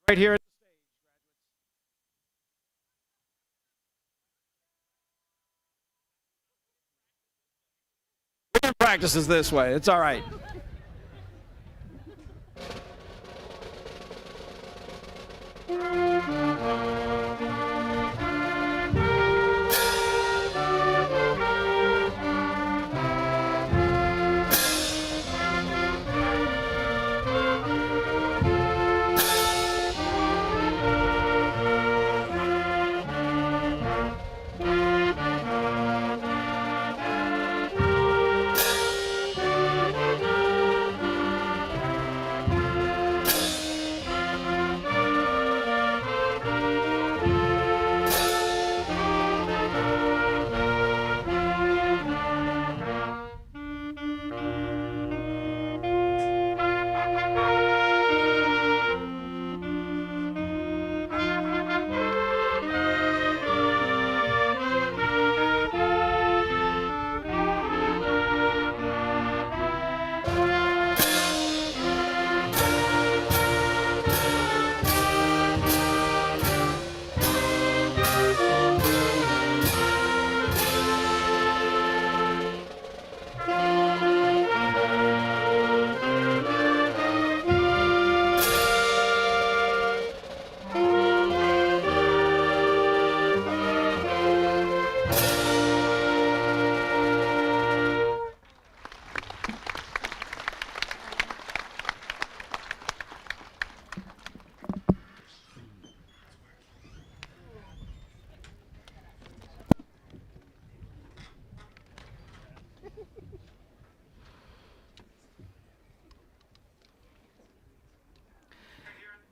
Right here. We can practice this way. It's all right.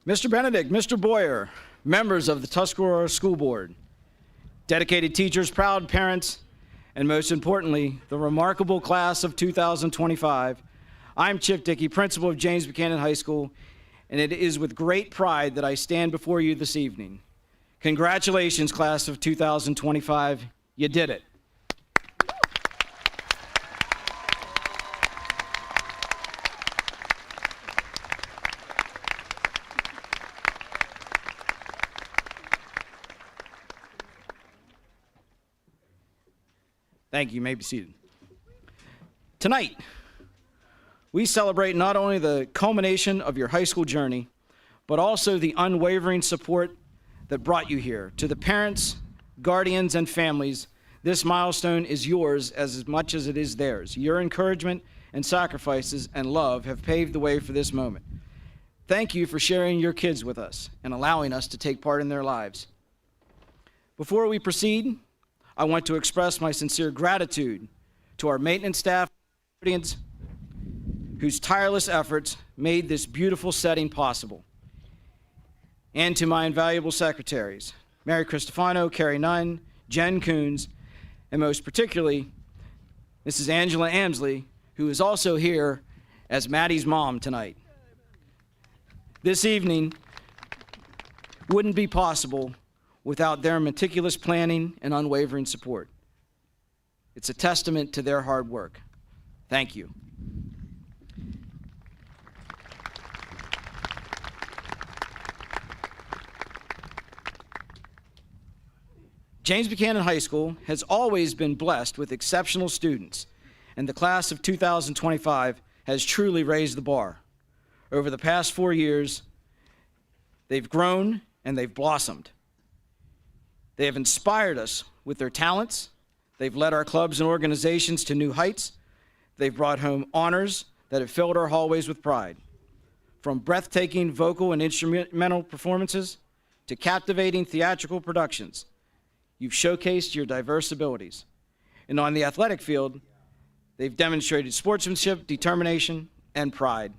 Mr. Benedict, Mr. Boyer, members of the Tuscarora School Board, dedicated teachers, proud parents, and most importantly, the remarkable class of 2025, I'm Chip Dickey, principal of James Buchanan High School, and it is with great pride that I stand before you this evening. Congratulations, class of 2025. You did it. Thank you. You may be seated. Tonight, we celebrate not only the culmination of your high school journey, but also the unwavering support that brought you here. To the parents, guardians, and families, this milestone is yours as much as it is theirs. Your encouragement and sacrifices and love have paved the way for this moment. Thank you for sharing your kids with us and allowing us to take part in their lives. Before we proceed, I want to express my sincere gratitude to our maintenance staff, whose tireless efforts made this beautiful setting possible, and to my invaluable secretaries, Mary Cristofano, Carrie Nunn, Jen Coons, and most particularly, Mrs. Angela Amsley, who is also here as Maddie's mom tonight. This evening wouldn't be possible without their meticulous planning and unwavering support. It's a testament to their hard work. Thank you. James Buchanan High School has always been blessed with exceptional students, and the class of 2025 has truly raised the bar. Over the past 4 years, they've grown and they've blossomed. They have inspired us with their talents. They've led our clubs and organizations to new heights. They've brought home honors that have filled our hallways with pride. From breathtaking vocal and instrumental performances to captivating theatrical productions, you've showcased your diverse abilities. And on the athletic field, they've demonstrated sportsmanship, determination, and pride.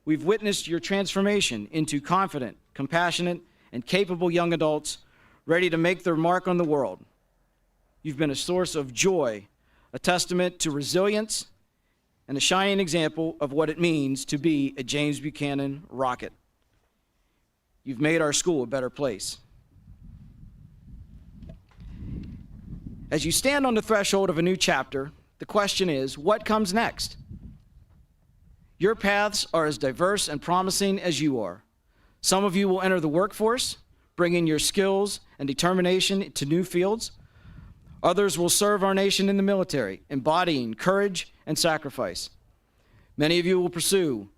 We've witnessed your transformation into confident, compassionate, and capable young adults ready to make their mark on the world. You've been a source of joy, a testament to resilience, and a shining example of what it means to be a James Buchanan Rocket. You've made our school a better place. As you stand on the threshold of a new chapter, the question is, what comes next? Your paths are as diverse and promising as you are. Some of you will enter the workforce, bringing your skills and determination to new fields. Others will serve our nation in the military, embodying courage and sacrifice. Many of you will pursue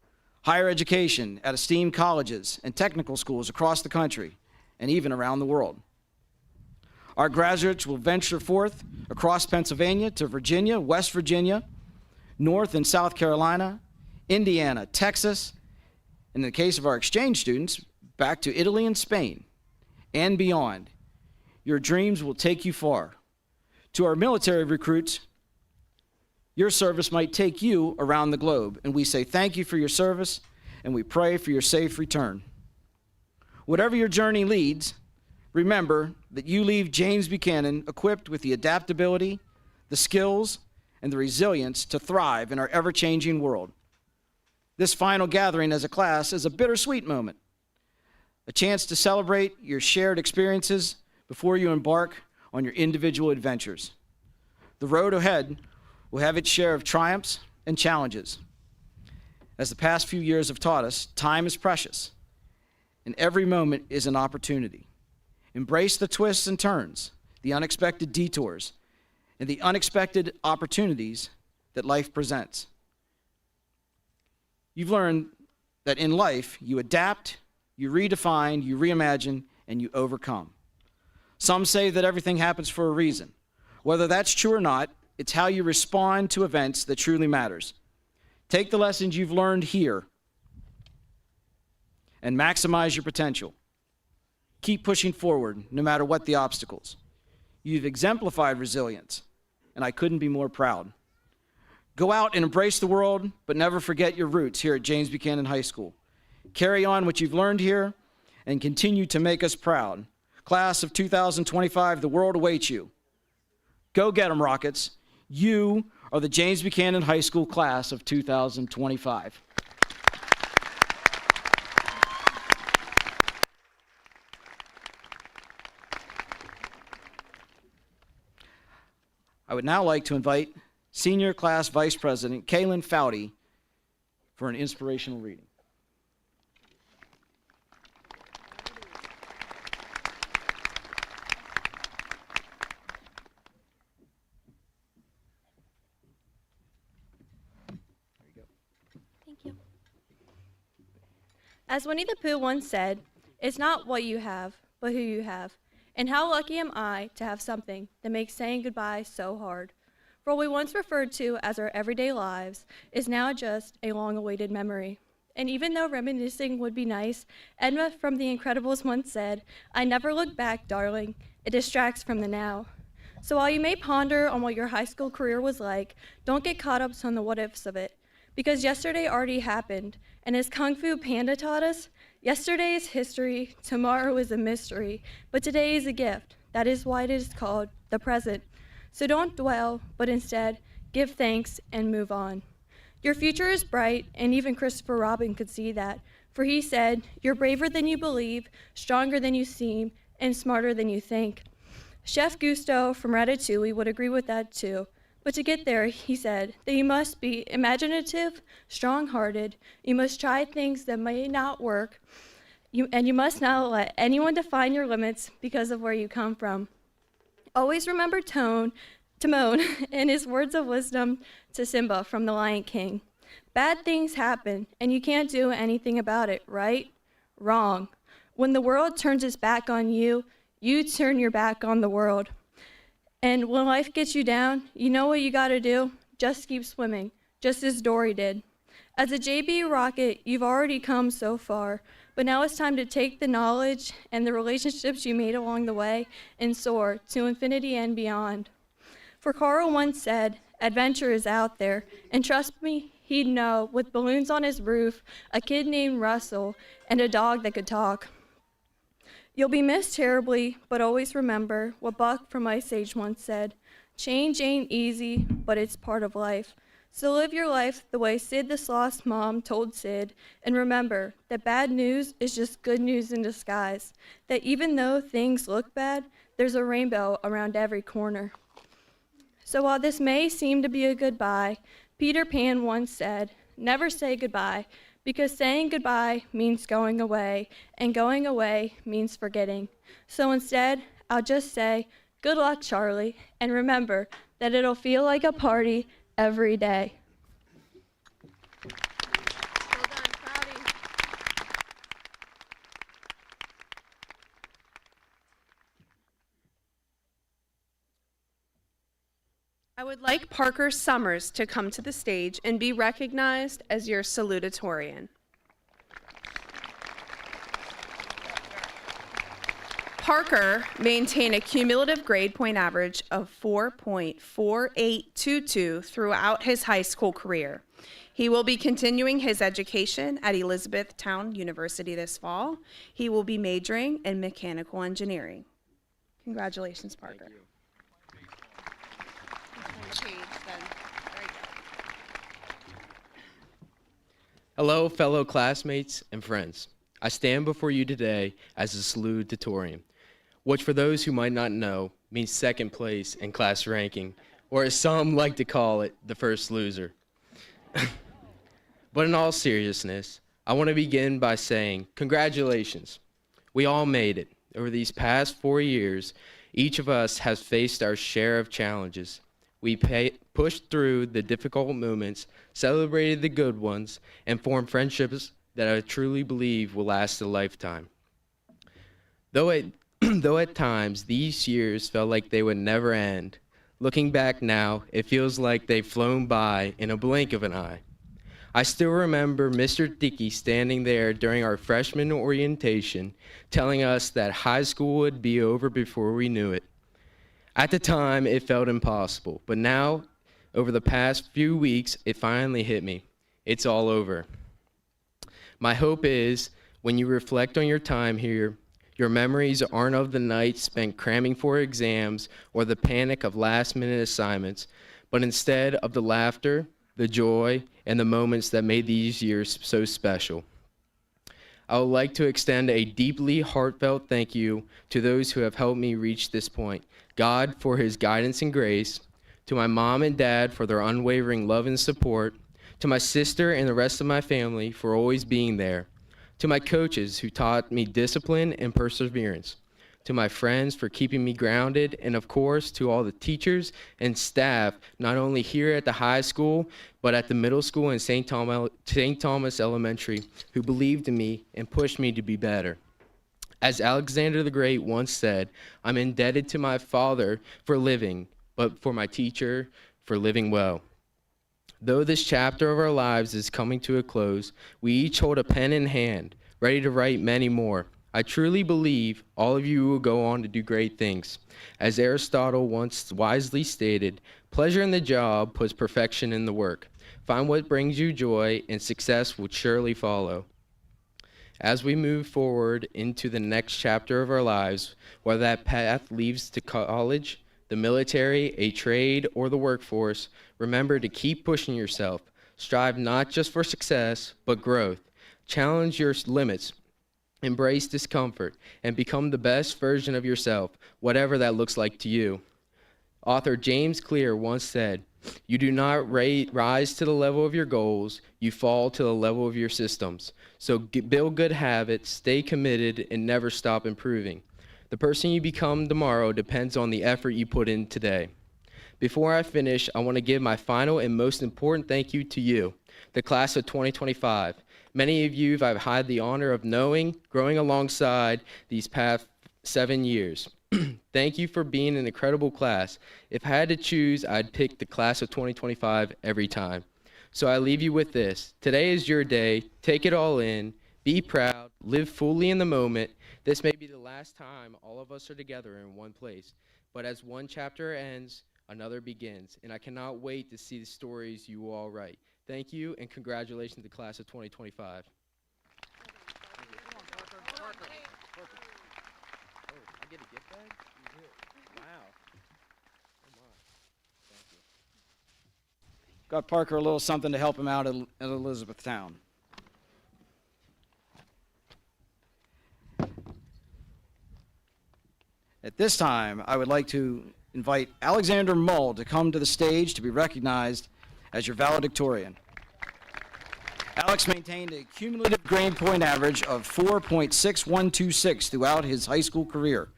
higher education at esteemed colleges and technical schools across the country and even around the world. Our graduates will venture forth across Pennsylvania to Virginia, West Virginia, North and South Carolina, Indiana, Texas, and in the case of our exchange students, back to Italy and Spain and beyond. Your dreams will take you far. To our military recruits, your service might take you around the globe, and we say thank you for your service, and we pray for your safe return. Whatever your journey leads, remember that you leave James Buchanan equipped with the adaptability, the skills, and the resilience to thrive in our ever-changing world. This final gathering as a class is a bittersweet moment, a chance to celebrate your shared experiences before you embark on your individual adventures. The road ahead will have its share of triumphs and challenges. As the past few years have taught us, time is precious, and every moment is an opportunity. Embrace the twists and turns, the unexpected detours, and the unexpected opportunities that life presents. You've learned that in life, you adapt, you redefine, you reimagine, and you overcome. Some say that everything happens for a reason. Whether that's true or not, it's how you respond to events that truly matters. Take the lessons you've learned here and maximize your potential. Keep pushing forward, no matter what the obstacles. You've exemplified resilience, and I couldn't be more proud. Go out and embrace the world, but never forget your roots here at James Buchanan High School. Carry on what you've learned here and continue to make us proud. Class of 2025, the world awaits you. Go get 'em, Rockets. You are the James Buchanan High School class of 2025. I would now like to invite Senior Class Vice President Kaylin Foudy for an inspirational reading. Thank you. As Winnie the Pooh once said, it's not what you have, but who you have. And how lucky am I to have something that makes saying goodbye so hard. For what we once referred to as our everyday lives is now just a long-awaited memory. And even though reminiscing would be nice, Edna from The Incredibles once said, "I never look back, darling. It distracts from the now." So while you may ponder on what your high school career was like, don't get caught up on the what-ifs of it. Because yesterday already happened, and as Kung Fu Panda taught us, yesterday is history, tomorrow is a mystery, but today is a gift. That is why it is called the present. So don't dwell, but instead, give thanks and move on. Your future is bright, and even Christopher Robin could see that, for he said, "You're braver than you believe, stronger than you seem, and smarter than you think." Chef Gusteau from Ratatouille would agree with that too. But to get there, he said that you must be imaginative, strong-hearted, you must try things that may not work, and you must not let anyone define your limits because of where you come from. Always remember Timon and his words of wisdom to Simba from The Lion King. Bad things happen, and you can't do anything about it, right? Wrong. When the world turns its back on you, you turn your back on the world. And when life gets you down, you know what you gotta do? Just keep swimming, just as Dory did. As a JB rocket, you've already come so far, but now it's time to take the knowledge and the relationships you made along the way and soar to infinity and beyond. For Carl once said, "Adventure is out there," and trust me, he'd know, with balloons on his roof, a kid named Russell, and a dog that could talk. You'll be missed terribly, but always remember what Buck from Ice Age once said, "Change ain't easy, but it's part of life." So live your life the way Sid the Sloth's mom told Sid, and remember that bad news is just good news in disguise, that even though things look bad, there's a rainbow around every corner. So while this may seem to be a goodbye, Peter Pan once said, "Never say goodbye, Because saying goodbye means going away, and going away means forgetting. So instead, I'll just say, good luck, Charlie, and remember that it'll feel like a party every day. Well done, Cloudy. I would like Parker Summers to come to the stage and be recognized as your salutatorian. Parker maintained a cumulative grade point average of 4.4822 throughout his high school career. He will be continuing his education at Elizabethtown University this fall. He will be majoring in mechanical engineering. Congratulations, Parker. Hello, fellow classmates and friends. I stand before you today as a salutatorian, which for those who might not know means second place in class ranking, or as some like to call it, the first loser. But in all seriousness, I want to begin by saying congratulations. We all made it. Over these past 4 years, each of us has faced our share of challenges. We pushed through the difficult moments, celebrated the good ones, and formed friendships that I truly believe will last a lifetime. Though at times these years felt like they would never end, looking back now, it feels like they've flown by in a blink of an eye. I still remember Mr. Dickey standing there during our freshman orientation, telling us that high school would be over before we knew it. At the time, it felt impossible, but now, over the past few weeks, it finally hit me. It's all over. My hope is, when you reflect on your time here, your memories aren't of the nights spent cramming for exams or the panic of last-minute assignments, but instead of the laughter, the joy, and the moments that made these years so special. I would like to extend a deeply heartfelt thank you to those who have helped me reach this point. God for his guidance and grace, to my mom and dad for their unwavering love and support, to my sister and the rest of my family for always being there, to my coaches who taught me discipline and perseverance, to my friends for keeping me grounded, and of course to all the teachers and staff, not only here at the high school, but at the middle school and St. Thomas Elementary, who believed in me and pushed me to be better. As Alexander the Great once said, I'm indebted to my father for living, but for my teacher for living well. Though this chapter of our lives is coming to a close, we each hold a pen in hand, ready to write many more. I truly believe all of you will go on to do great things. As Aristotle once wisely stated, pleasure in the job puts perfection in the work. Find what brings you joy, and success will surely follow. As we move forward into the next chapter of our lives, whether that path leads to college, the military, a trade, or the workforce, remember to keep pushing yourself. Strive not just for success, but growth. Challenge your limits. Embrace discomfort and become the best version of yourself, whatever that looks like to you. Author James Clear once said, "You do not rise to the level of your goals, you fall to the level of your systems. So build good habits, stay committed, and never stop improving. The person you become tomorrow depends on the effort you put in today." Before I finish, I want to give my final and most important thank you to you, the class of 2025. Many of you I've had the honor of knowing, growing alongside these past 7 years. Thank you for being an incredible class. If I had to choose, I'd pick the class of 2025 every time. So I leave you with this. Today is your day. Take it all in. Be proud. Live fully in the moment. This may be the last time all of us are together in one place. But as one chapter ends, another begins. And I cannot wait to see the stories you will all write. Thank you, and congratulations to the class of 2025. I get a gift bag? Wow. Oh my. Thank you. Got Parker a little something to help him out at Elizabethtown. At this time, I would like to invite Alexander Mull to come to the stage to be recognized as your valedictorian. Alex maintained a cumulative grade point average of 4.6126 throughout his high school career.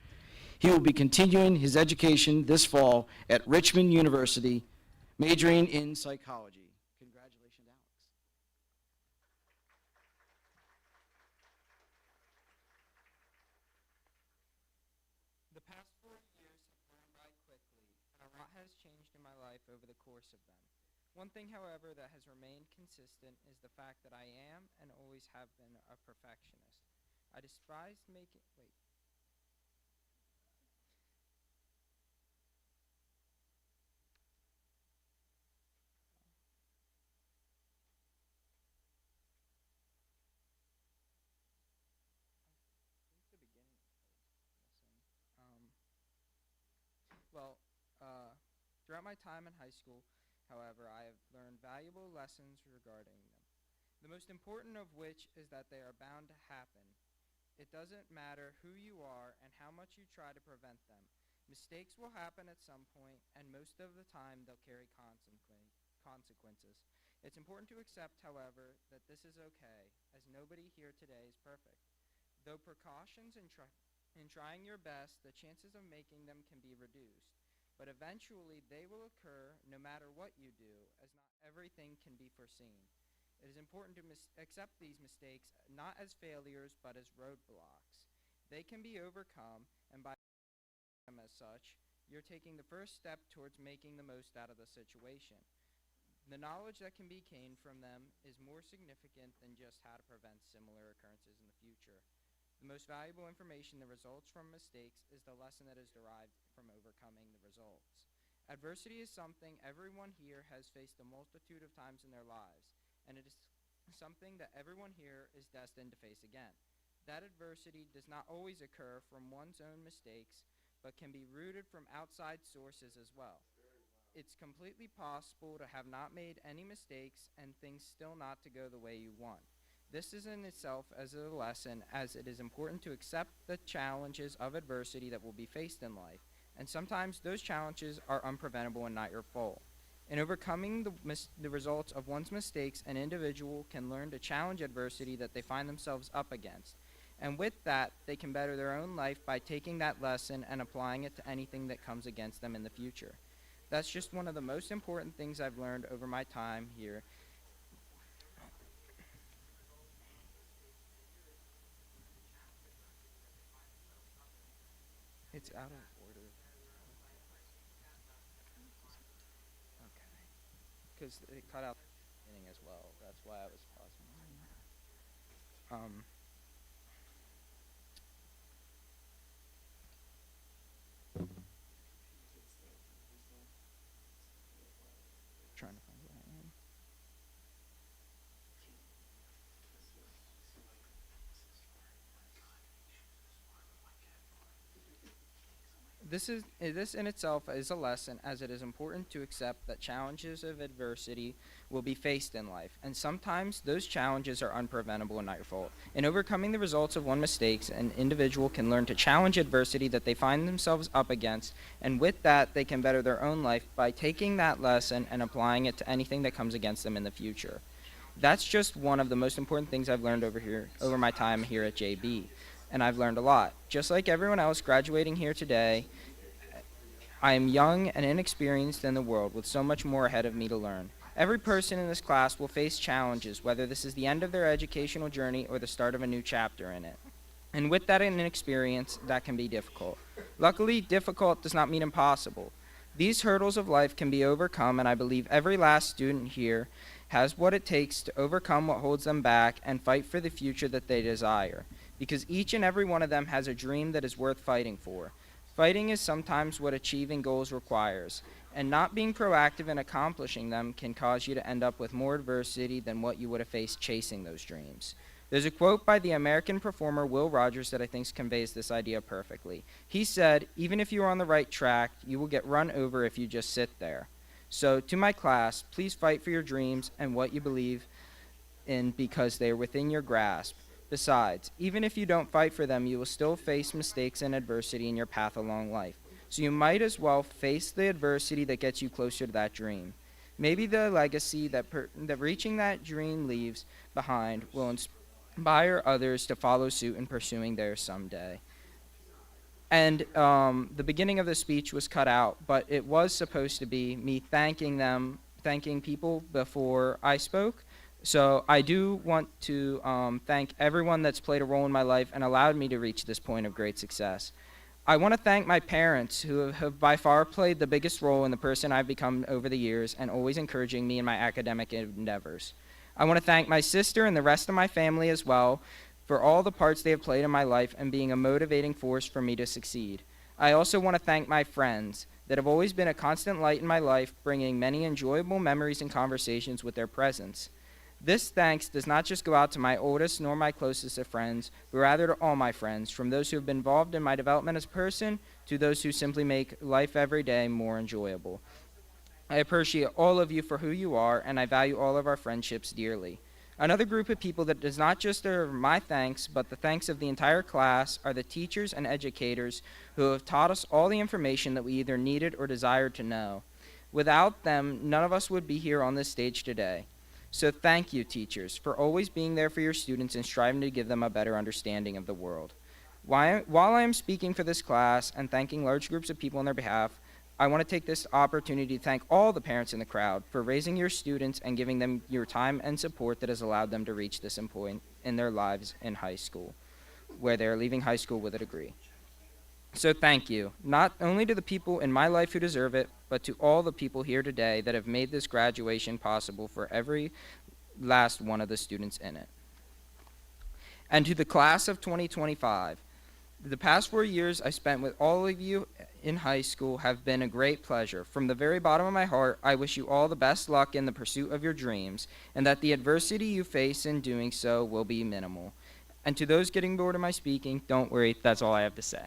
He will be continuing his education this fall at Richmond University, majoring in psychology. Congratulations, Alex. The past 4 years have flown by quickly, and a lot has changed in my life over the course of them. One thing, however, that has remained consistent is the fact that I am and always have been a perfectionist. I despised making. The beginning of the lesson. Throughout my time in high school, however, I have learned valuable lessons regarding them. The most important of which is that they are bound to happen. It doesn't matter who you are and how much you try to prevent them. Mistakes will happen at some point, and most of the time they'll carry consequences. It's important to accept, however, that this is okay, as nobody here today is perfect. Though precautions in trying your best, the chances of making them can be reduced. But eventually they will occur no matter what you do, as not everything can be foreseen. It is important to accept these mistakes not as failures but as roadblocks. They can be overcome, and by them as such, you're taking the first step towards making the most out of the situation. The knowledge that can be gained from them is more significant than just how to prevent similar occurrences in the future. The most valuable information that results from mistakes is the lesson that is derived from overcoming the results. Adversity is something everyone here has faced a multitude of times in their lives, and it is something that everyone here is destined to face again. That adversity does not always occur from one's own mistakes, but can be rooted from outside sources as well. It's completely possible to have not made any mistakes and things still not to go the way you want. This is in itself as a lesson, as it is important to accept the challenges of adversity that will be faced in life, and sometimes those challenges are unpreventable and not your fault. In overcoming the results of one's mistakes, an individual can learn to challenge adversity that they find themselves up against, and with that, they can better their own life by taking that lesson and applying it to anything that comes against them in the future. That's just one of the most important things I've learned over my time here. It's out of order. Okay. Because it cut out the beginning as well. That's why I was pausing. Trying to find where I am. This in itself is a lesson, as it is important to accept that challenges of adversity will be faced in life, and sometimes those challenges are unpreventable and not your fault. In overcoming the results of one's mistakes, an individual can learn to challenge adversity that they find themselves up against, and with that, they can better their own life by taking that lesson and applying it to anything that comes against them in the future. That's just one of the most important things I've learned over my time here at JB. And I've learned a lot. Just like everyone else graduating here today, I am young and inexperienced in the world with so much more ahead of me to learn. Every person in this class will face challenges, whether this is the end of their educational journey or the start of a new chapter in it. And with that inexperience, that can be difficult. Luckily, difficult does not mean impossible. These hurdles of life can be overcome, and I believe every last student here has what it takes to overcome what holds them back and fight for the future that they desire. Because each and every one of them has a dream that is worth fighting for. Fighting is sometimes what achieving goals requires, and not being proactive in accomplishing them can cause you to end up with more adversity than what you would have faced chasing those dreams. There's a quote by the American performer Will Rogers that I think conveys this idea perfectly. He said, "Even if you are on the right track, you will get run over if you just sit there." So, to my class, please fight for your dreams and what you believe in because they are within your grasp. Besides, even if you don't fight for them, you will still face mistakes and adversity in your path along life. So you might as well face the adversity that gets you closer to that dream. Maybe the legacy that reaching that dream leaves behind will inspire others to follow suit in pursuing theirs someday. And the beginning of the speech was cut out, but it was supposed to be me thanking people before I spoke. So I do want to thank everyone that's played a role in my life and allowed me to reach this point of great success. I want to thank my parents, who have by far played the biggest role in the person I've become over the years and always encouraging me in my academic endeavors. I want to thank my sister and the rest of my family as well for all the parts they have played in my life and being a motivating force for me to succeed. I also want to thank my friends that have always been a constant light in my life, bringing many enjoyable memories and conversations with their presence. This thanks does not just go out to my oldest nor my closest of friends, but rather to all my friends, from those who have been involved in my development as a person to those who simply make life every day more enjoyable. I appreciate all of you for who you are, and I value all of our friendships dearly. Another group of people that does not just deserve my thanks, but the thanks of the entire class, are the teachers and educators who have taught us all the information that we either needed or desired to know. Without them, none of us would be here on this stage today. So thank you, teachers, for always being there for your students and striving to give them a better understanding of the world. While I am speaking for this class and thanking large groups of people on their behalf, I want to take this opportunity to thank all the parents in the crowd for raising your students and giving them your time and support that has allowed them to reach this point in their lives in high school, where they are leaving high school with a degree. So thank you, not only to the people in my life who deserve it, but to all the people here today that have made this graduation possible for every last one of the students in it. And to the class of 2025, the past 4 years I spent with all of you in high school have been a great pleasure. From the very bottom of my heart, I wish you all the best luck in the pursuit of your dreams, and that the adversity you face in doing so will be minimal. And to those getting bored of my speaking, don't worry, that's all I have to say.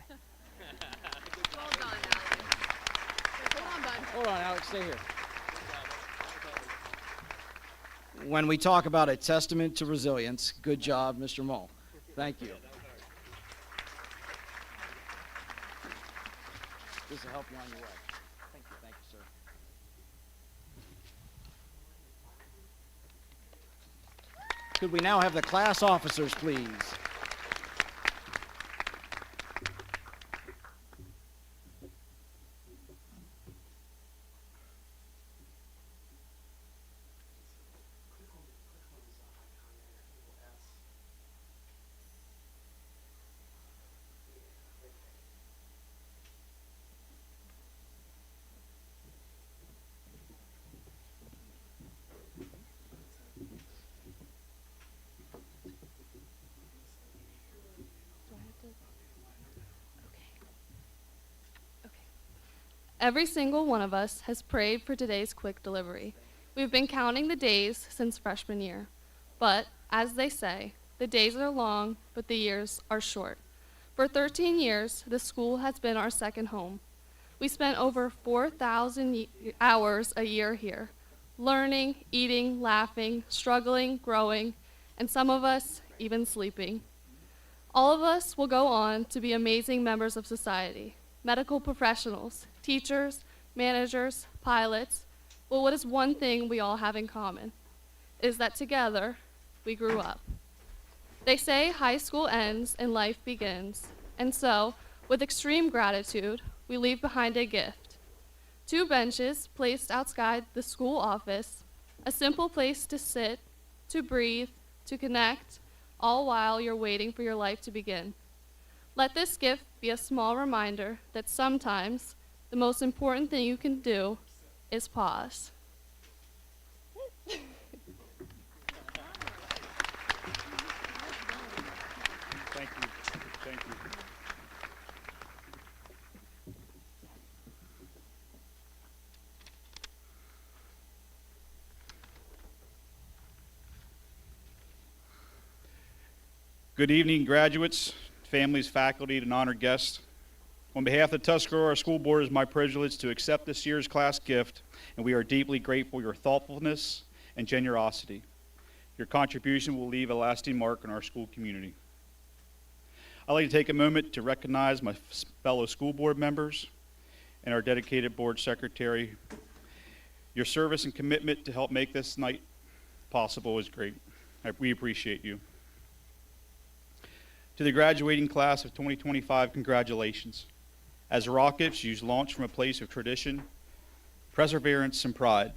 Hold on, Alex, stay here. When we talk about a testament to resilience, good job, Mr. Mull. Thank you. This will help you on your way. Thank you, sir. Could we now have the class officers, please? Every single one of us has prayed for today's quick delivery. We've been counting the days since freshman year. But, as they say, the days are long, but the years are short. For 13 years, the school has been our second home. We spent over 4,000 hours a year here, learning, eating, laughing, struggling, growing, and some of us even sleeping. All of us will go on to be amazing members of society, medical professionals, teachers, managers, pilots. Well, what is one thing we all have in common? Is that together, we grew up. They say high school ends and life begins, and so, with extreme gratitude, we leave behind a gift. 2 benches placed outside the school office, a simple place to sit, to breathe, to connect, all while you're waiting for your life to begin. Let this gift be a small reminder that sometimes the most important thing you can do is pause. Thank you. Thank you. Good evening, graduates, families, faculty, and honored guests. On behalf of the Tuscarora School Board, it is my privilege to accept this year's class gift, and we are deeply grateful for your thoughtfulness and generosity. Your contribution will leave a lasting mark on our school community. I'd like to take a moment to recognize my fellow school board members and our dedicated board secretary. Your service and commitment to help make this night possible is great. We appreciate you. To the graduating class of 2025, congratulations. As rockets, you launch from a place of tradition, perseverance, and pride.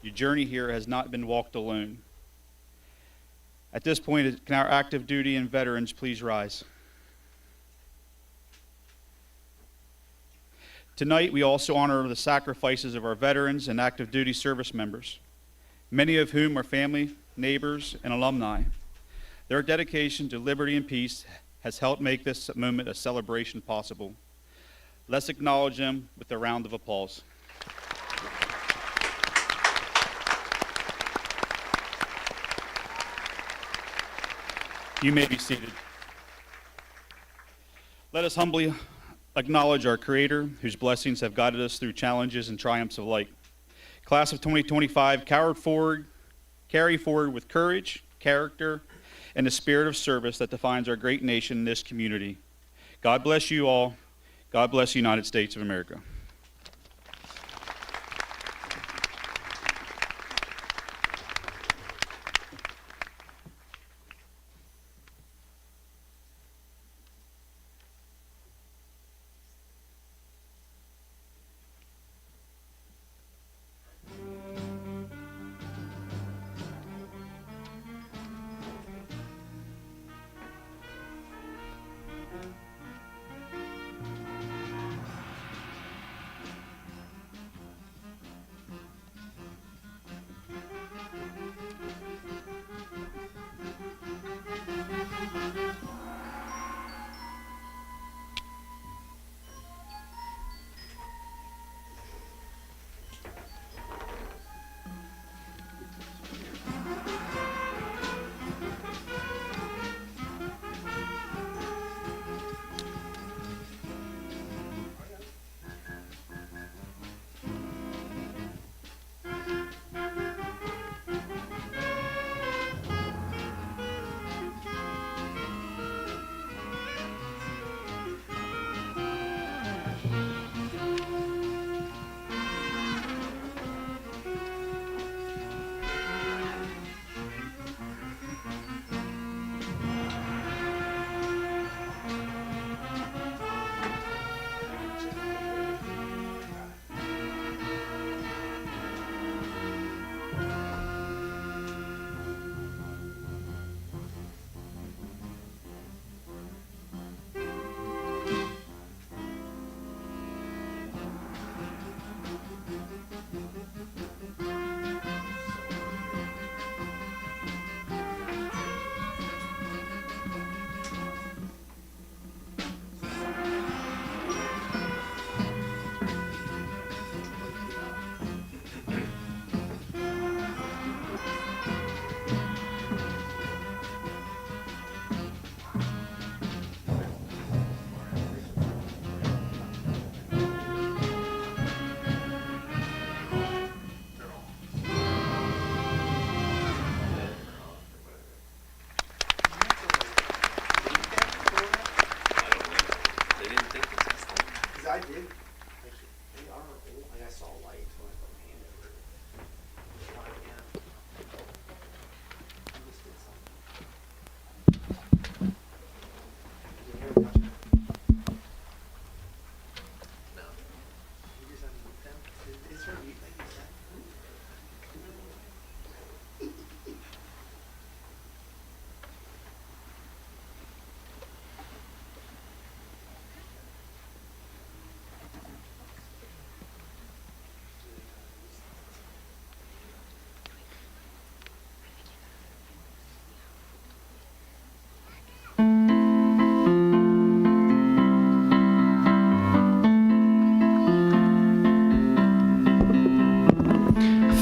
Your journey here has not been walked alone. At this point, can our active duty and veterans please rise? Tonight, we also honor the sacrifices of our veterans and active duty service members, many of whom are family, neighbors, and alumni. Their dedication to liberty and peace has helped make this moment a celebration possible. Let's acknowledge them with a round of applause. You may be seated. Let us humbly acknowledge our Creator, whose blessings have guided us through challenges and triumphs of life. Class of 2025, carry forward with courage, character, and the spirit of service that defines our great nation and this community. God bless you all. God bless the United States of America.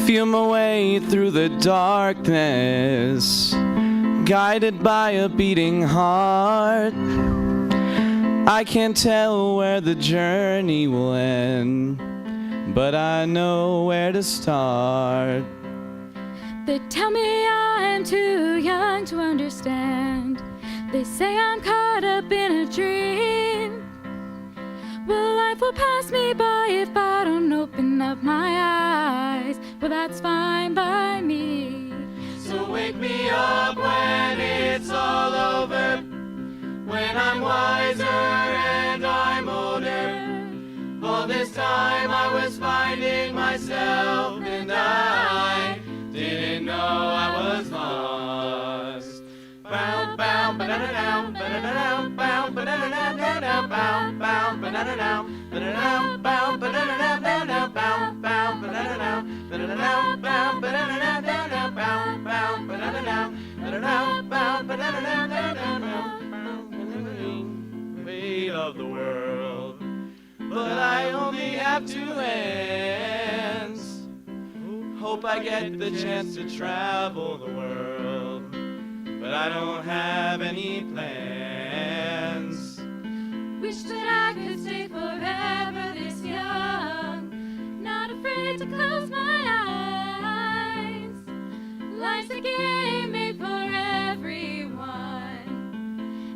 Feel my way through the darkness, guided by a beating heart. I can't tell where the journey will end, but I know where to start. They tell me I'm too young to understand. They say I'm caught up in a dream. Well, life will pass me by if I don't open up my eyes. that's fine by me. So wake me up when it's all over, when I'm wiser and I'm older. All this time I was finding myself, and I didn't know I was lost. Bow, bow, ba-da-da-down, ba-da-da-down, bow, ba-da-da-down, bow, bow, ba-da-da-down, ba-da-da-down, bow, ba-da-da-down, bow, bow, ba-da-da-down, ba-da-da-down, bow, ba-da-da-down, bow, bow, ba-da-da-down, ba-da-da-down, bow, ba-da-da-down, bow, weight of the world, but I only have 2 hands. Hope I get the chance to travel the world, but I don't have any plans. Wish that I could stay forever this young, not afraid to close my eyes. Life's a game made for everyone,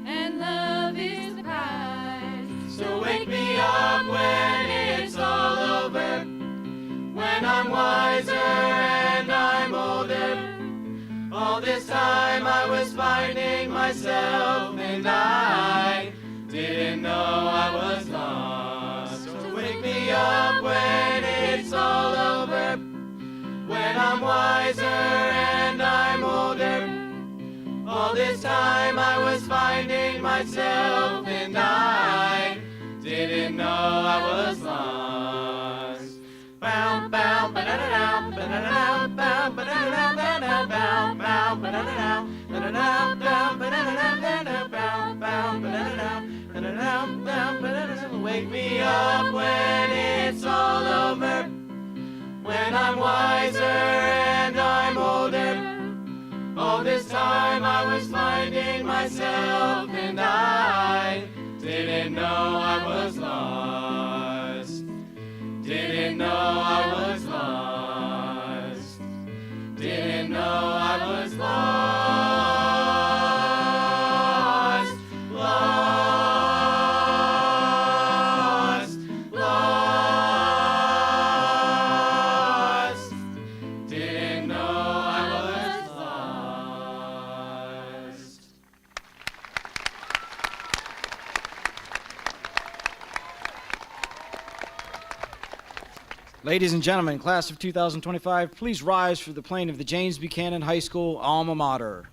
and love is the prize. So wake me up when it's all over, when I'm wiser and I'm older. All this time I was finding myself, and I didn't know I was lost. So wake me up when it's all over, when I'm wiser and I'm older. All this time I was finding myself, and I didn't know I was lost. Bow, bow, ba-da-da-down, ba-da-da-down, bow, ba-da-da-down, bow, bow, ba-da-da-down, ba-da-da-down, bow, ba-da-da-down, bow, bow, ba-da-da-down, ba-da-da-down, bow, ba-da-da-down. Wake me up when it's all over, when I'm wiser and I'm older. All this time I was finding myself, and I didn't know I was lost. Didn't know I was lost. Didn't know I was lost. Lost. Lost. Didn't know I was lost. Ladies and gentlemen, class of 2025, please rise for the playing of the James Buchanan High School alma mater.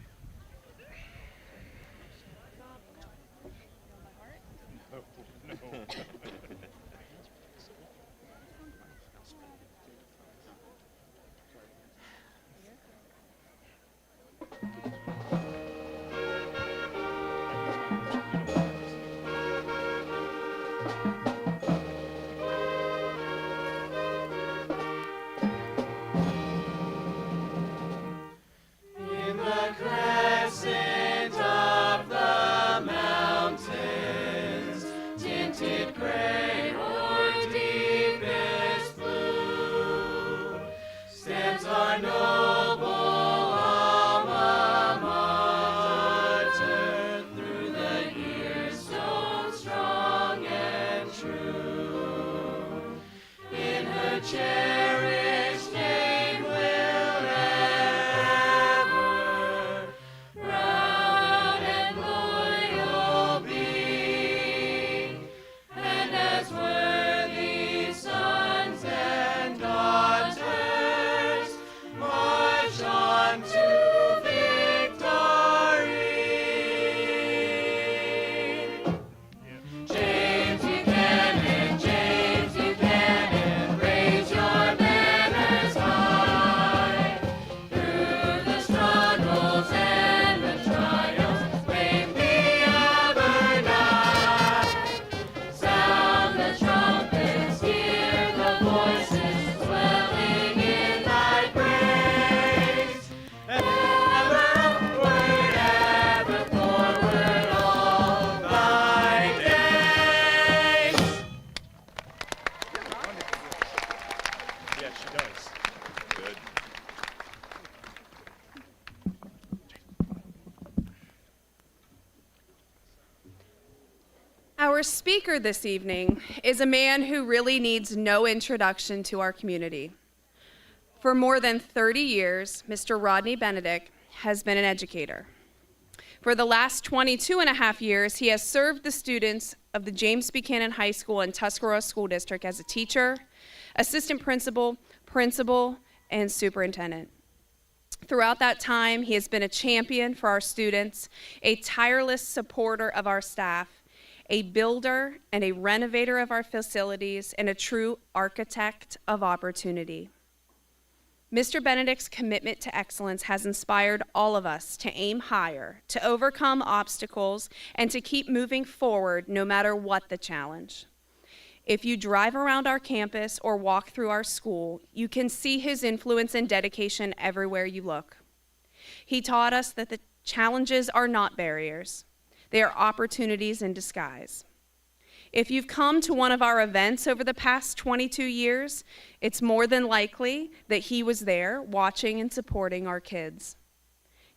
In the crescent of the mountains, tinted gray or deepest blue, stands our noble alma mater, through the years so strong and true. In her cherished name will ever proud and loyal be, and as worthy sons and daughters march on to victory. James Buchanan, raise your banners high. Through the struggles and the trials, wave the ever night. Sound the trumpets, hear the voices swelling in thy praise. Ever upward, ever forward, all thy days. Yeah, she does. Good. Our speaker this evening is a man who really needs no introduction to our community. For more than 30 years, Mr. Rodney Benedict has been an educator. For the last 22 and a half years, he has served the students of the James Buchanan High School and Tuscarora School District as a teacher, assistant principal, principal, and superintendent. Throughout that time, he has been a champion for our students, a tireless supporter of our staff, a builder and a renovator of our facilities, and a true architect of opportunity. Mr. Benedict's commitment to excellence has inspired all of us to aim higher, to overcome obstacles, and to keep moving forward no matter what the challenge. If you drive around our campus or walk through our school, you can see his influence and dedication everywhere you look. He taught us that the challenges are not barriers. They are opportunities in disguise. If you've come to one of our events over the past 22 years, it's more than likely that he was there watching and supporting our kids.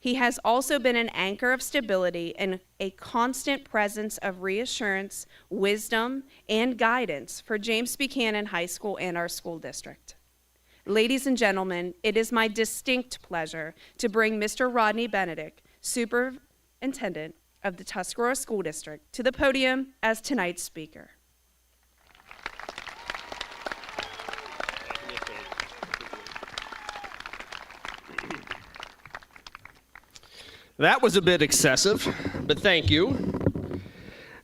He has also been an anchor of stability and a constant presence of reassurance, wisdom, and guidance for James Buchanan High School and our school district. Ladies and gentlemen, it is my distinct pleasure to bring Mr. Rodney Benedict, Superintendent of the Tuscarora School District, to the podium as tonight's speaker. That was a bit excessive, but thank you.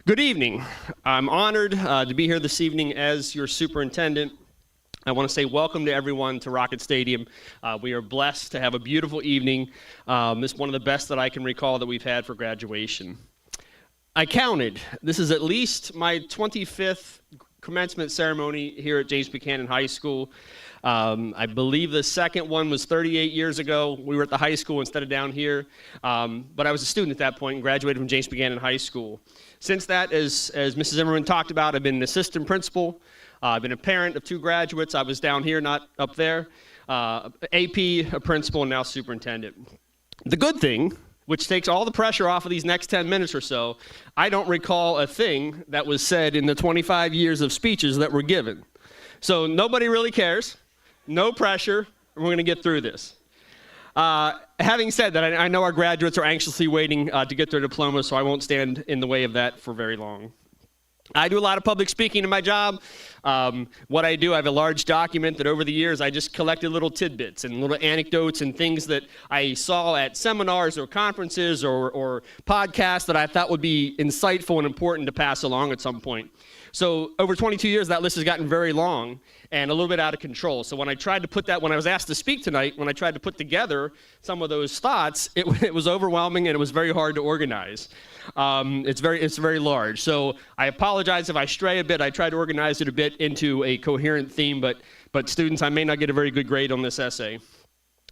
Good evening. I'm honored to be here this evening as your superintendent. I want to say welcome to everyone to Rocket Stadium. We are blessed to have a beautiful evening. This is one of the best that I can recall that we've had for graduation. I counted. This is at least my 25th commencement ceremony here at James Buchanan High School. I believe the second one was 38 years ago. We were at the high school instead of down here. But I was a student at that point and graduated from James Buchanan High School. Since that, as Mrs. Zimmerman talked about, I've been an assistant principal. I've been a parent of 2 graduates. I was down here, not up there. AP, a principal, and now superintendent. The good thing, which takes all the pressure off of these next 10 minutes or so, I don't recall a thing that was said in the 25 years of speeches that were given. So nobody really cares. No pressure. We're going to get through this. Having said that, I know our graduates are anxiously waiting to get their diplomas, so I won't stand in the way of that for very long. I do a lot of public speaking in my job. What I do, I have a large document that over the years I just collected little tidbits and little anecdotes and things that I saw at seminars or conferences or podcasts that I thought would be insightful and important to pass along at some point. So over 22 years, that list has gotten very long and a little bit out of control. So when I tried to put that, when I was asked to speak tonight, when I tried to put together some of those thoughts, it was overwhelming and it was very hard to organize. It's very large. So I apologize if I stray a bit. I try to organize it a bit into a coherent theme, but students, I may not get a very good grade on this essay.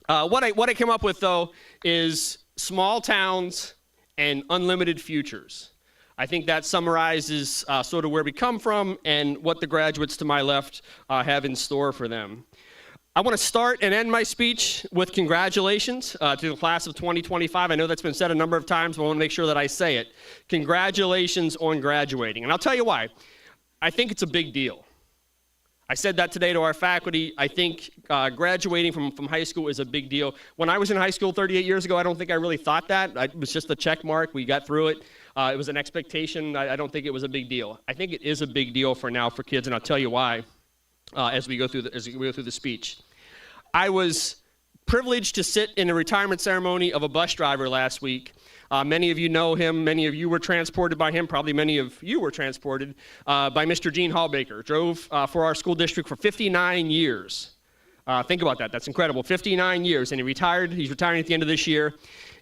What I came up with, though, is small towns and unlimited futures. I think that summarizes sort of where we come from and what the graduates to my left have in store for them. I want to start and end my speech with congratulations to the class of 2025. I know that's been said a number of times, but I want to make sure that I say it. Congratulations on graduating. And I'll tell you why. I think it's a big deal. I said that today to our faculty. I think graduating from high school is a big deal. When I was in high school 38 years ago, I don't think I really thought that. It was just a check mark. We got through it. It was an expectation. I don't think it was a big deal. I think it is a big deal for now for kids, and I'll tell you why as we go through the speech. I was privileged to sit in a retirement ceremony of a bus driver last week. Many of you know him. Many of you were transported by him. Probably many of you were transported by Mr. Gene Hallbaker. Drove for our school district for 59 years. Think about that. That's incredible. 59 years. And he retired. He's retiring at the end of this year.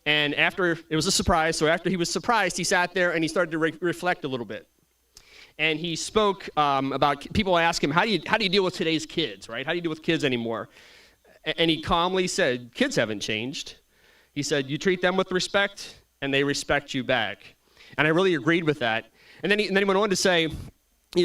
And after, it was a surprise. So after he was surprised, he sat there and he started to reflect a little bit. And he spoke about, people ask him, how do you deal with today's kids, right? How do you deal with kids anymore? And he calmly said, kids haven't changed. He said, you treat them with respect, and they respect you back. And I really agreed with that. And then he went on to say,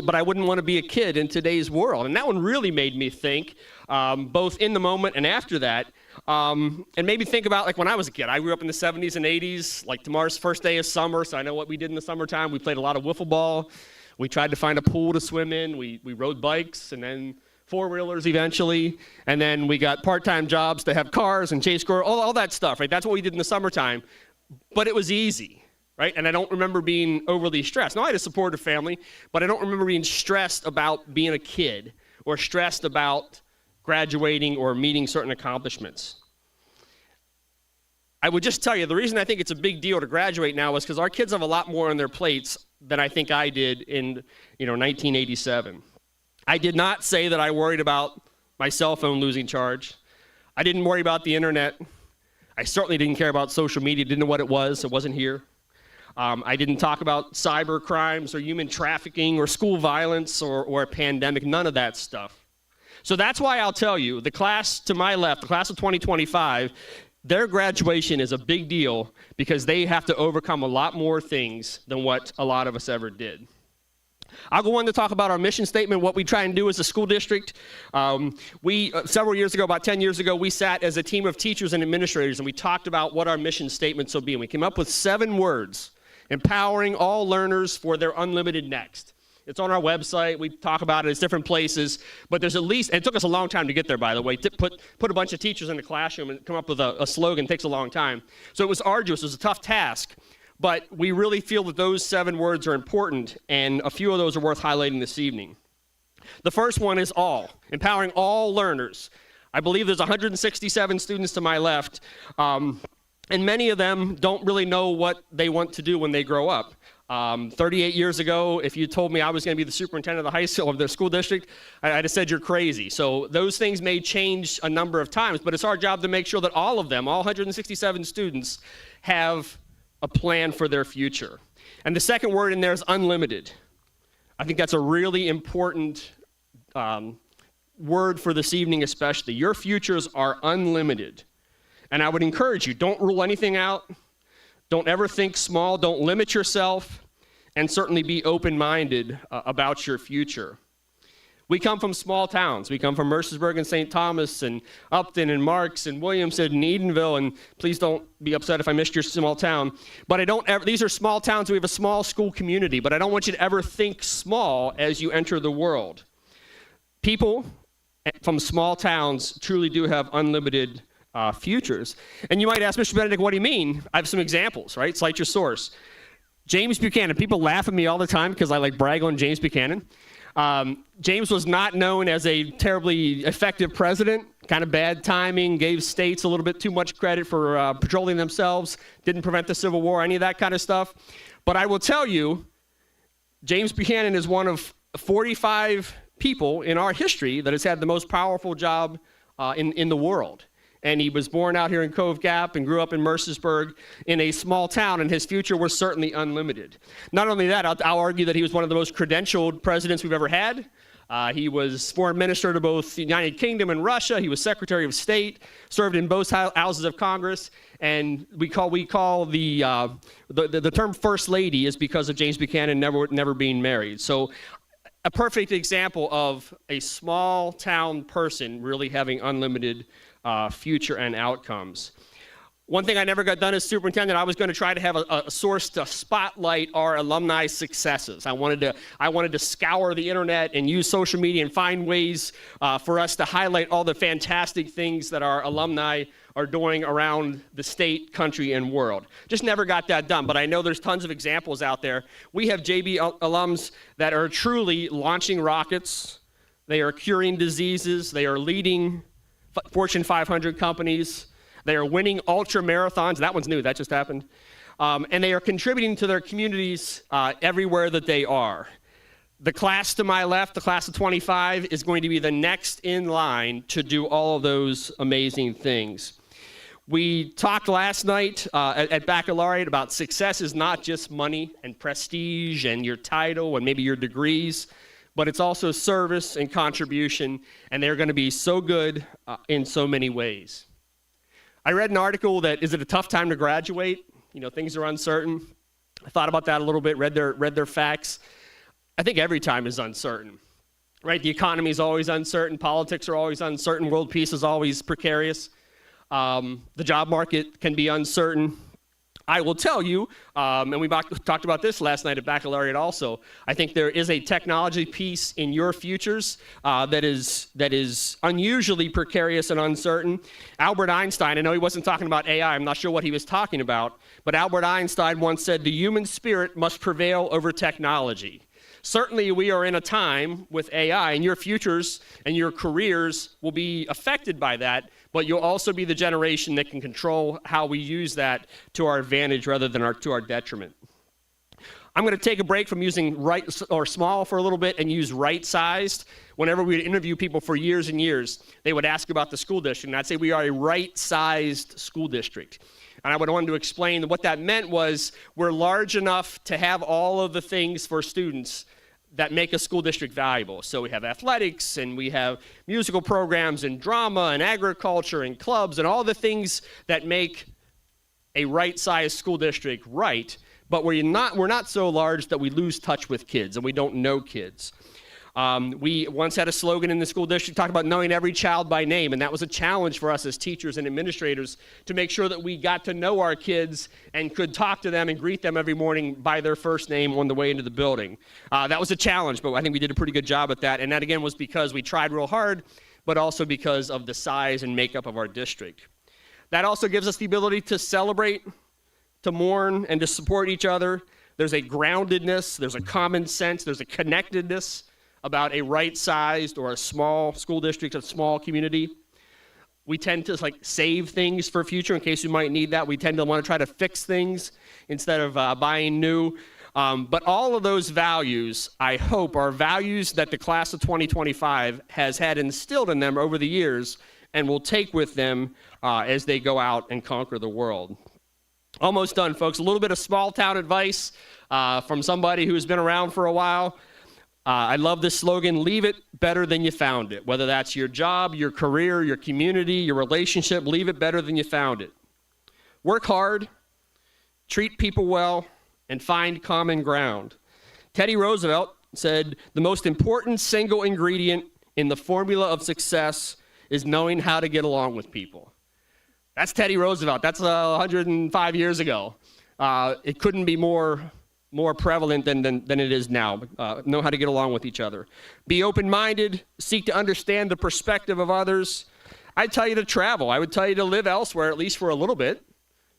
but I wouldn't want to be a kid in today's world. And that one really made me think, both in the moment and after that, and maybe think about like when I was a kid. I grew up in the 70s and 80s, like tomorrow's first day of summer, so I know what we did in the summertime. We played a lot of wiffle ball. We tried to find a pool to swim in. We rode bikes, and then four-wheelers eventually, and then we got part-time jobs to have cars and chase squirrels, all that stuff, right? That's what we did in the summertime, but it was easy, right? And I don't remember being overly stressed. Now, I had a supportive family, but I don't remember being stressed about being a kid or stressed about graduating or meeting certain accomplishments. I would just tell you, the reason I think it's a big deal to graduate now is because our kids have a lot more on their plates than I think I did in 1987. I did not say that I worried about my cell phone losing charge. I didn't worry about the internet. I certainly didn't care about social media, didn't know what it was. It wasn't here. I didn't talk about cyber crimes or human trafficking or school violence or a pandemic, none of that stuff. So that's why I'll tell you, the class to my left, the class of 2025, their graduation is a big deal because they have to overcome a lot more things than what a lot of us ever did. I'll go on to talk about our mission statement, what we try and do as a school district. Several years ago, about 10 years ago, we sat as a team of teachers and administrators, and we talked about what our mission statements will be. And we came up with 7 words: empowering all learners for their unlimited next. It's on our website. We talk about it at different places, but there's at least, and it took us a long time to get there, by the way. To put a bunch of teachers in the classroom and come up with a slogan takes a long time. So it was arduous. It was a tough task. But we really feel that those 7 words are important, and a few of those are worth highlighting this evening. The first one is all, empowering all learners. I believe there's 167 students to my left, and many of them don't really know what they want to do when they grow up. 38 years ago, if you told me I was going to be the superintendent of the high school of the school district, I'd have said you're crazy. So those things may change a number of times, but it's our job to make sure that all of them, all 167 students, have a plan for their future. And the second word in there is unlimited. I think that's a really important word for this evening especially. Your futures are unlimited. And I would encourage you, don't rule anything out. Don't ever think small. Don't limit yourself. And certainly be open-minded about your future. We come from small towns. We come from Mercersburg and St. Thomas and Upton and Marks and Williamson and Edenville, and please don't be upset if I missed your small town. But these are small towns. We have a small school community, but I don't want you to ever think small as you enter the world. People from small towns truly do have unlimited futures. And you might ask, Mr. Benedict, what do you mean? I have some examples, right? Cite your source. James Buchanan. People laugh at me all the time because I brag on James Buchanan. James was not known as a terribly effective president, kind of bad timing, gave states a little bit too much credit for patrolling themselves, didn't prevent the Civil War, any of that kind of stuff. But I will tell you, James Buchanan is one of 45 people in our history that has had the most powerful job in the world. And he was born out here in Cove Gap and grew up in Mercersburg in a small town, and his future was certainly unlimited. Not only that, I'll argue that he was one of the most credentialed presidents we've ever had. He was foreign minister to both the United Kingdom and Russia. He was Secretary of State, served in both houses of Congress, and we call the term First Lady is because of James Buchanan never being married. So a perfect example of a small town person really having unlimited future and outcomes. One thing I never got done as superintendent, I was going to try to have a source to spotlight our alumni successes. I wanted to scour the internet and use social media and find ways for us to highlight all the fantastic things that our alumni are doing around the state, country, and world. Just never got that done, but I know there's tons of examples out there. We have JB alums that are truly launching rockets. They are curing diseases. They are leading Fortune 500 companies. They are winning ultra marathons. That one's new. That just happened. And they are contributing to their communities everywhere that they are. The class to my left, the class of 25, is going to be the next in line to do all of those amazing things. We talked last night at Baccalaureate about success is not just money and prestige and your title and maybe your degrees, but it's also service and contribution, and they're going to be so good in so many ways. I read an article that, is it a tough time to graduate? Things are uncertain. I thought about that a little bit, read their facts. I think every time is uncertain, right? The economy is always uncertain. Politics are always uncertain. World peace is always precarious. The job market can be uncertain. I will tell you, and we talked about this last night at Baccalaureate also, I think there is a technology piece in your futures that is unusually precarious and uncertain. Albert Einstein, I know he wasn't talking about AI, I'm not sure what he was talking about, but Albert Einstein once said, the human spirit must prevail over technology. Certainly we are in a time with AI, and your futures and your careers will be affected by that, but you'll also be the generation that can control how we use that to our advantage rather than to our detriment. I'm going to take a break from using right or small for a little bit and use right-sized. Whenever we would interview people for years and years, they would ask about the school district, and I'd say we are a right-sized school district. And I would want to explain that what that meant was we're large enough to have all of the things for students that make a school district valuable. So we have athletics, and we have musical programs, and drama, and agriculture, and clubs, and all the things that make a right-sized school district right, but we're not so large that we lose touch with kids, and we don't know kids. We once had a slogan in the school district, talked about knowing every child by name, and that was a challenge for us as teachers and administrators to make sure that we got to know our kids and could talk to them and greet them every morning by their first name on the way into the building. That was a challenge, but I think we did a pretty good job at that, and that again was because we tried real hard, but also because of the size and makeup of our district. That also gives us the ability to celebrate, to mourn, and to support each other. There's a groundedness, there's a common sense, there's a connectedness about a right-sized or a small school district, a small community. We tend to save things for future in case we might need that. We tend to want to try to fix things instead of buying new. But all of those values, I hope, are values that the class of 2025 has had instilled in them over the years and will take with them as they go out and conquer the world. Almost done, folks. A little bit of small town advice from somebody who's been around for a while. I love this slogan, leave it better than you found it. Whether that's your job, your career, your community, your relationship, leave it better than you found it. Work hard, treat people well, and find common ground. Teddy Roosevelt said, the most important single ingredient in the formula of success is knowing how to get along with people. That's Teddy Roosevelt. That's 105 years ago. It couldn't be more prevalent than it is now. Know how to get along with each other. Be open-minded, seek to understand the perspective of others. I'd tell you to travel. I would tell you to live elsewhere, at least for a little bit.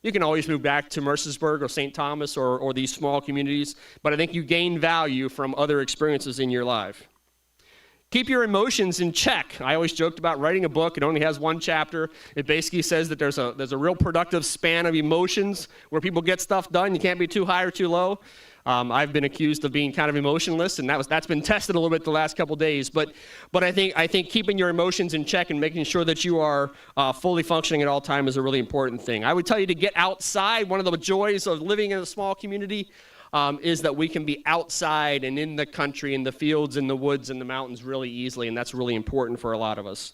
You can always move back to Mercersburg or St. Thomas or these small communities, but I think you gain value from other experiences in your life. Keep your emotions in check. I always joked about writing a book. It only has one chapter. It basically says that there's a real productive span of emotions where people get stuff done. You can't be too high or too low. I've been accused of being kind of emotionless, and that's been tested a little bit the last couple days. But I think keeping your emotions in check and making sure that you are fully functioning at all times is a really important thing. I would tell you to get outside. One of the joys of living in a small community is that we can be outside and in the country, in the fields, in the woods, and the mountains really easily, and that's really important for a lot of us.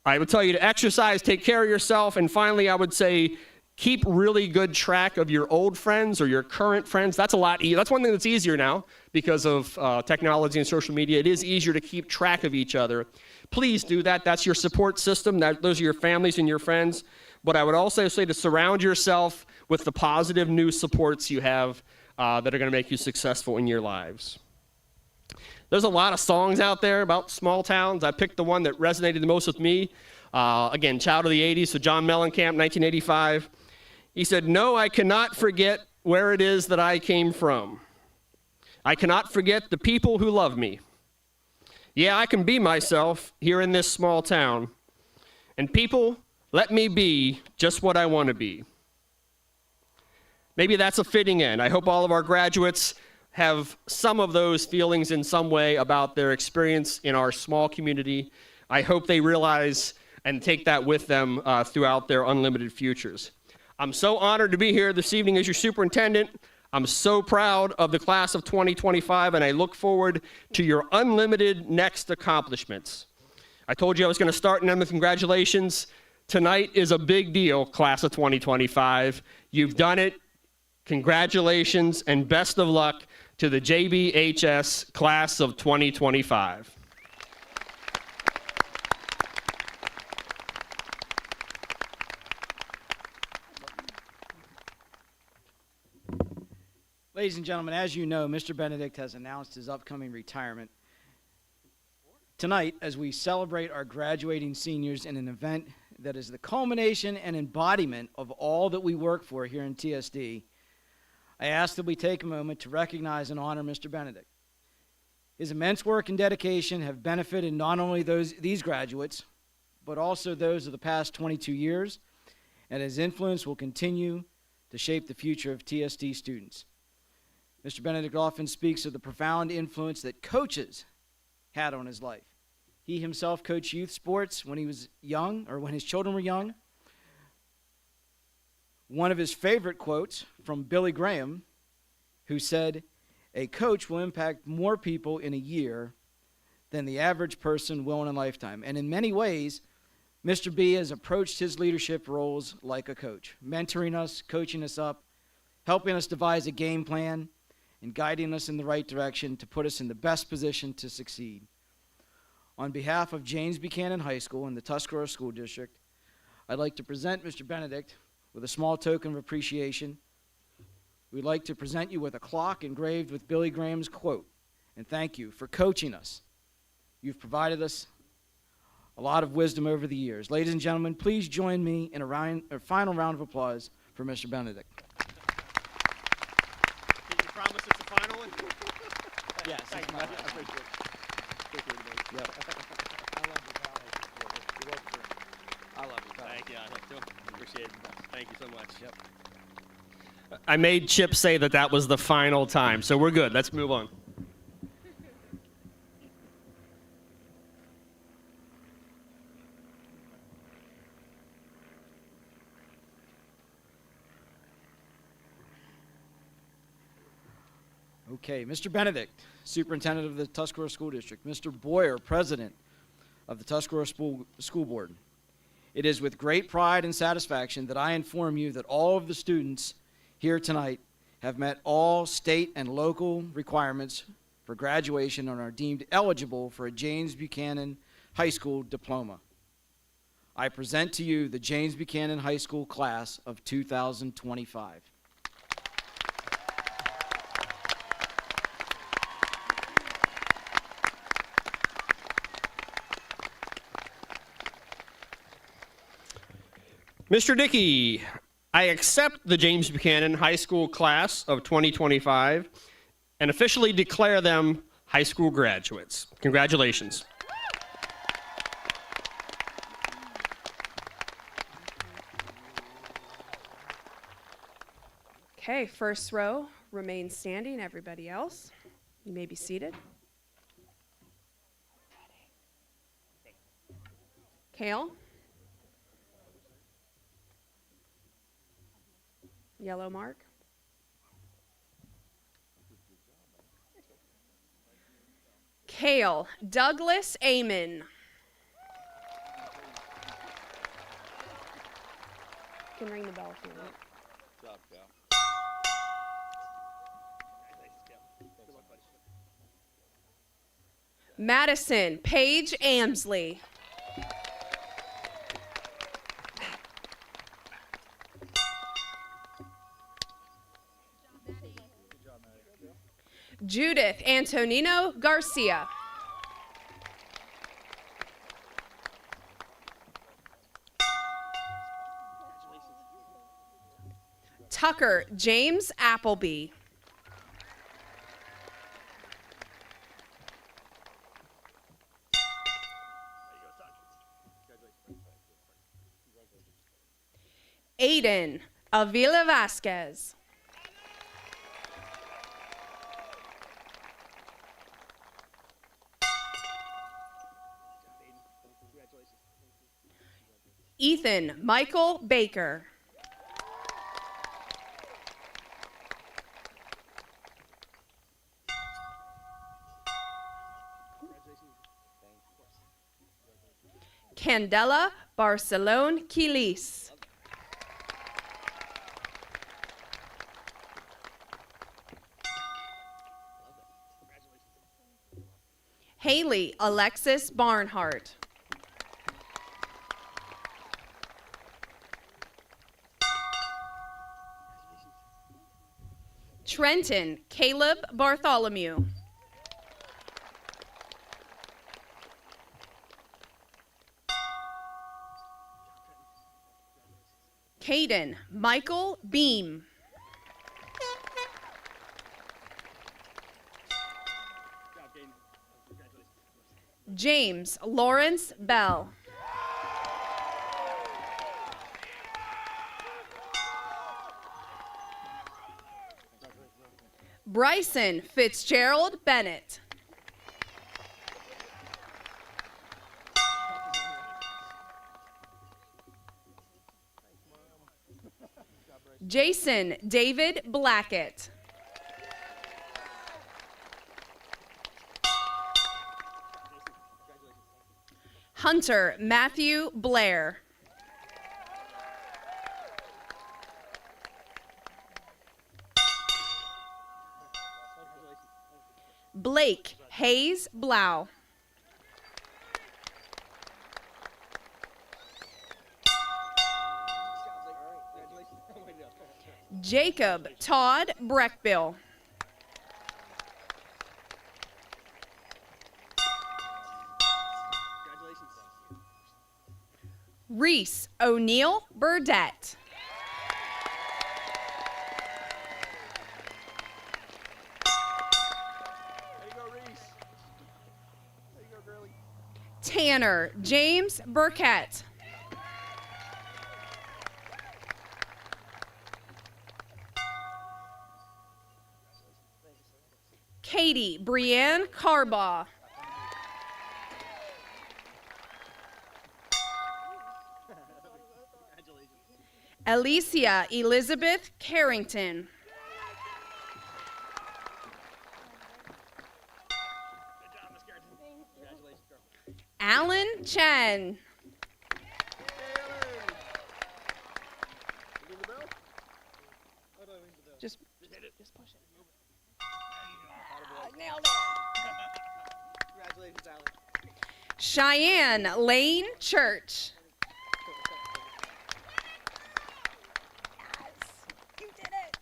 I would tell you to exercise, take care of yourself, and finally I would say keep really good track of your old friends or your current friends. That's a lot easier. That's one thing that's easier now because of technology and social media. It is easier to keep track of each other. Please do that. That's your support system. Those are your families and your friends. But I would also say to surround yourself with the positive new supports you have that are going to make you successful in your lives. There's a lot of songs out there about small towns. I picked the one that resonated the most with me. Again, child of the 80s, so John Mellencamp, 1985. He said, "No, I cannot forget where it is that I came from. I cannot forget the people who love me. Yeah, I can be myself here in this small town. And people, let me be just what I want to be." Maybe that's a fitting end. I hope all of our graduates have some of those feelings in some way about their experience in our small community. I hope they realize and take that with them throughout their unlimited futures. I'm so honored to be here this evening as your superintendent. I'm so proud of the class of 2025, and I look forward to your unlimited next accomplishments. I told you I was going to start and end with congratulations. Tonight is a big deal, class of 2025. You've done it. Congratulations and best of luck to the JBHS class of 2025. Ladies and gentlemen, as you know, Mr. Benedict has announced his upcoming retirement. Tonight, as we celebrate our graduating seniors in an event that is the culmination and embodiment of all that we work for here in TSD, I ask that we take a moment to recognize and honor Mr. Benedict. His immense work and dedication have benefited not only these graduates, but also those of the past 22 years, and his influence will continue to shape the future of TSD students. Mr. Benedict often speaks of the profound influence that coaches had on his life. He himself coached youth sports when he was young, or when his children were young. One of his favorite quotes from Billy Graham, who said, "A coach will impact more people in a year than the average person will in a lifetime." And in many ways, Mr. B has approached his leadership roles like a coach, mentoring us, coaching us up, helping us devise a game plan, and guiding us in the right direction to put us in the best position to succeed. On behalf of James Buchanan High School and the Tuscarora School District, I'd like to present Mr. Benedict with a small token of appreciation. We'd like to present you with a clock engraved with Billy Graham's quote, and thank you for coaching us. You've provided us a lot of wisdom over the years. Ladies and gentlemen, please join me in a final round of applause for Mr. Benedict. Can you promise it's the final one? Yes. Thank you. I appreciate it. Yep. I love you. Thank you. I love you. Appreciate it. Thank you so much. Yep. I made Chip say that was the final time, so we're good. Let's move on. Okay, Mr. Benedict, Superintendent of the Tuscarora School District. Mr. Boyer, President of the Tuscarora School Board. It is with great pride and satisfaction that I inform you that all of the students here tonight have met all state and local requirements for graduation and are deemed eligible for a James Buchanan High School diploma. I present to you the James Buchanan High School class of 2025. Mr. Dickey, I accept the James Buchanan High School class of 2025 and officially declare them high school graduates. Congratulations. Okay, first row, remain standing. Everybody else, you may be seated. Kale? Yellow mark. Kale Douglas Amon. You can ring the bell if you want. Madison Paige Amsley. Judith Antonino Garcia. Tucker James Appleby. Aiden Avila Vasquez. Ethan Michael Baker. Candela Barcelone Quilis. Haley Alexis Barnhart. Trenton Caleb Bartholomew. Caden Michael Beam. James Lawrence Bell. Bryson Fitzgerald Bennett. Jason David Blackett. Hunter Matthew Blair. Blake Hayes Blau. Jacob Todd Breckbill. Reese O'Neill Burdette. Tanner James Burkett. Katie Brienne Carbaugh. Alicia Elizabeth Carrington. Alan Chen. Just push it. Nailed it. Congratulations, Alan. Cheyenne Lane Church. You did it.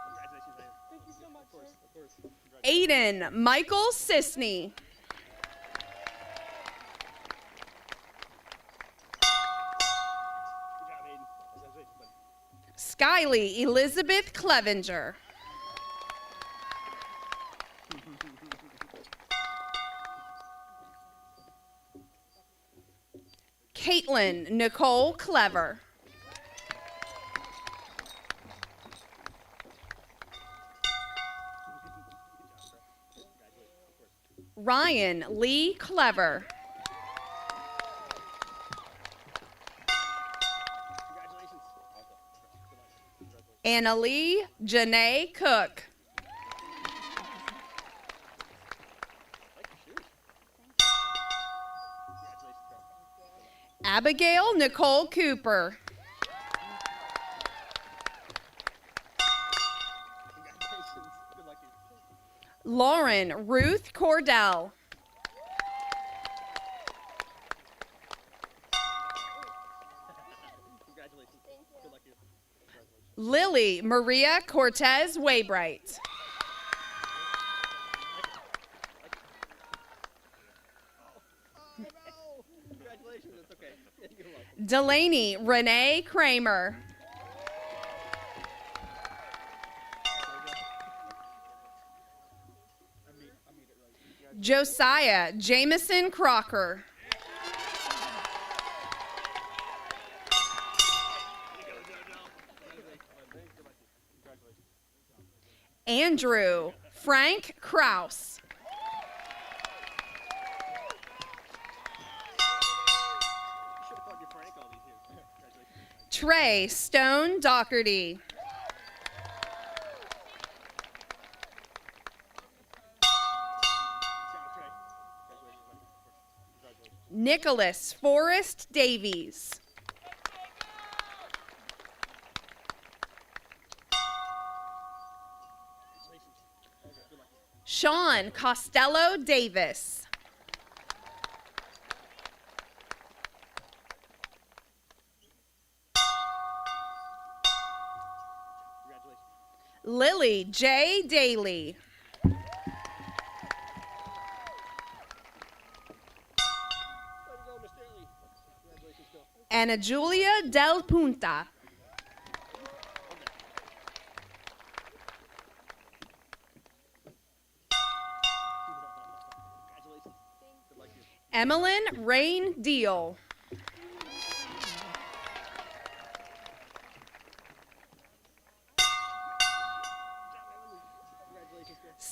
Congratulations, Alan. Thank you so much, Of course. Aiden Michael Sisney. Good job, Aiden. Congratulations, buddy. Skyly Elizabeth Clevenger. Caitlin Nicole Clever. Ryan Lee Clever. Congratulations. Annalie Janae Cook. Abigail Nicole Cooper. Congratulations. Good luck to you. Lauren Ruth Cordell. Congratulations. Good luck to you. Lily Maria Cortez Waybright. Congratulations. That's okay. You're welcome. Delaney Renee Kramer. Josiah Jameson Crocker. Andrew Frank Kraus. Should have called you Frank all these years. Congratulations. Trey Stone Doherty. Good job, Trey. Congratulations, buddy. Congratulations. Nicholas Forrest Davies. Sean Costello Davis. Congratulations. Billy J. Daly. Ana Julia Del Punta. Emmeline Rain Deal.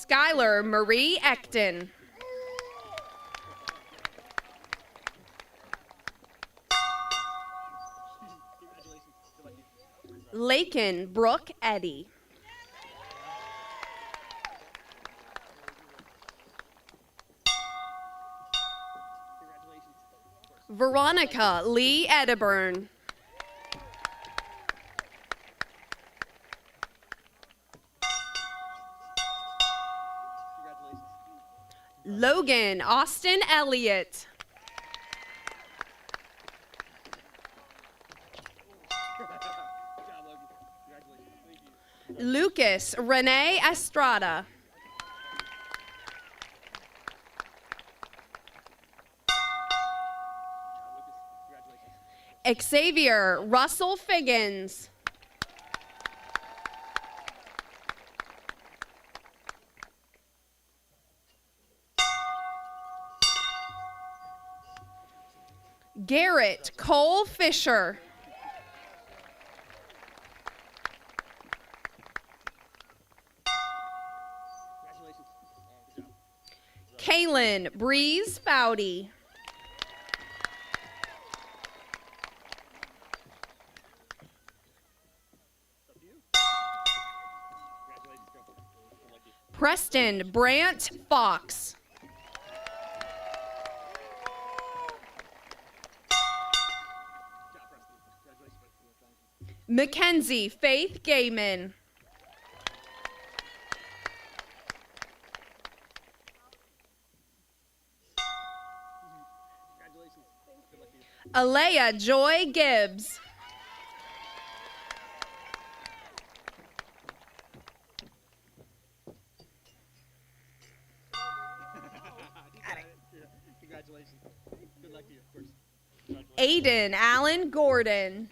Skylar Marie Ecton. Lakin Brooke Eddy. Veronica Lee Ediburn. Logan Austin Elliott. Lucas Renee Estrada. Xavier Russell Figgins. Garrett Cole Fisher. Kaylin Breeze Foudy. Preston Brant Fox. Mackenzie Faith Gayman. Alea Joy Gibbs. Congratulations. Good luck to you, of course. Aiden Allen Gordon.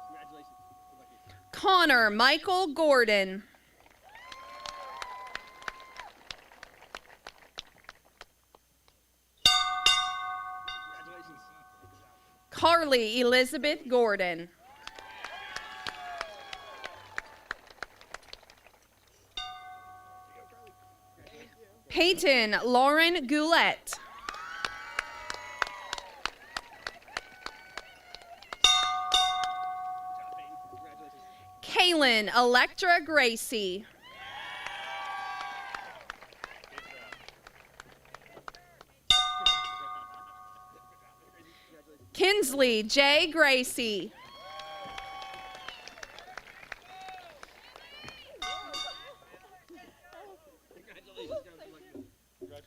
Congratulations. Good luck to you. Connor Michael Gordon. Congratulations. Carly Elizabeth Gordon. Peyton Lauren Goulet. Kaylin Electra Gracie. Kinsley J. Gracie.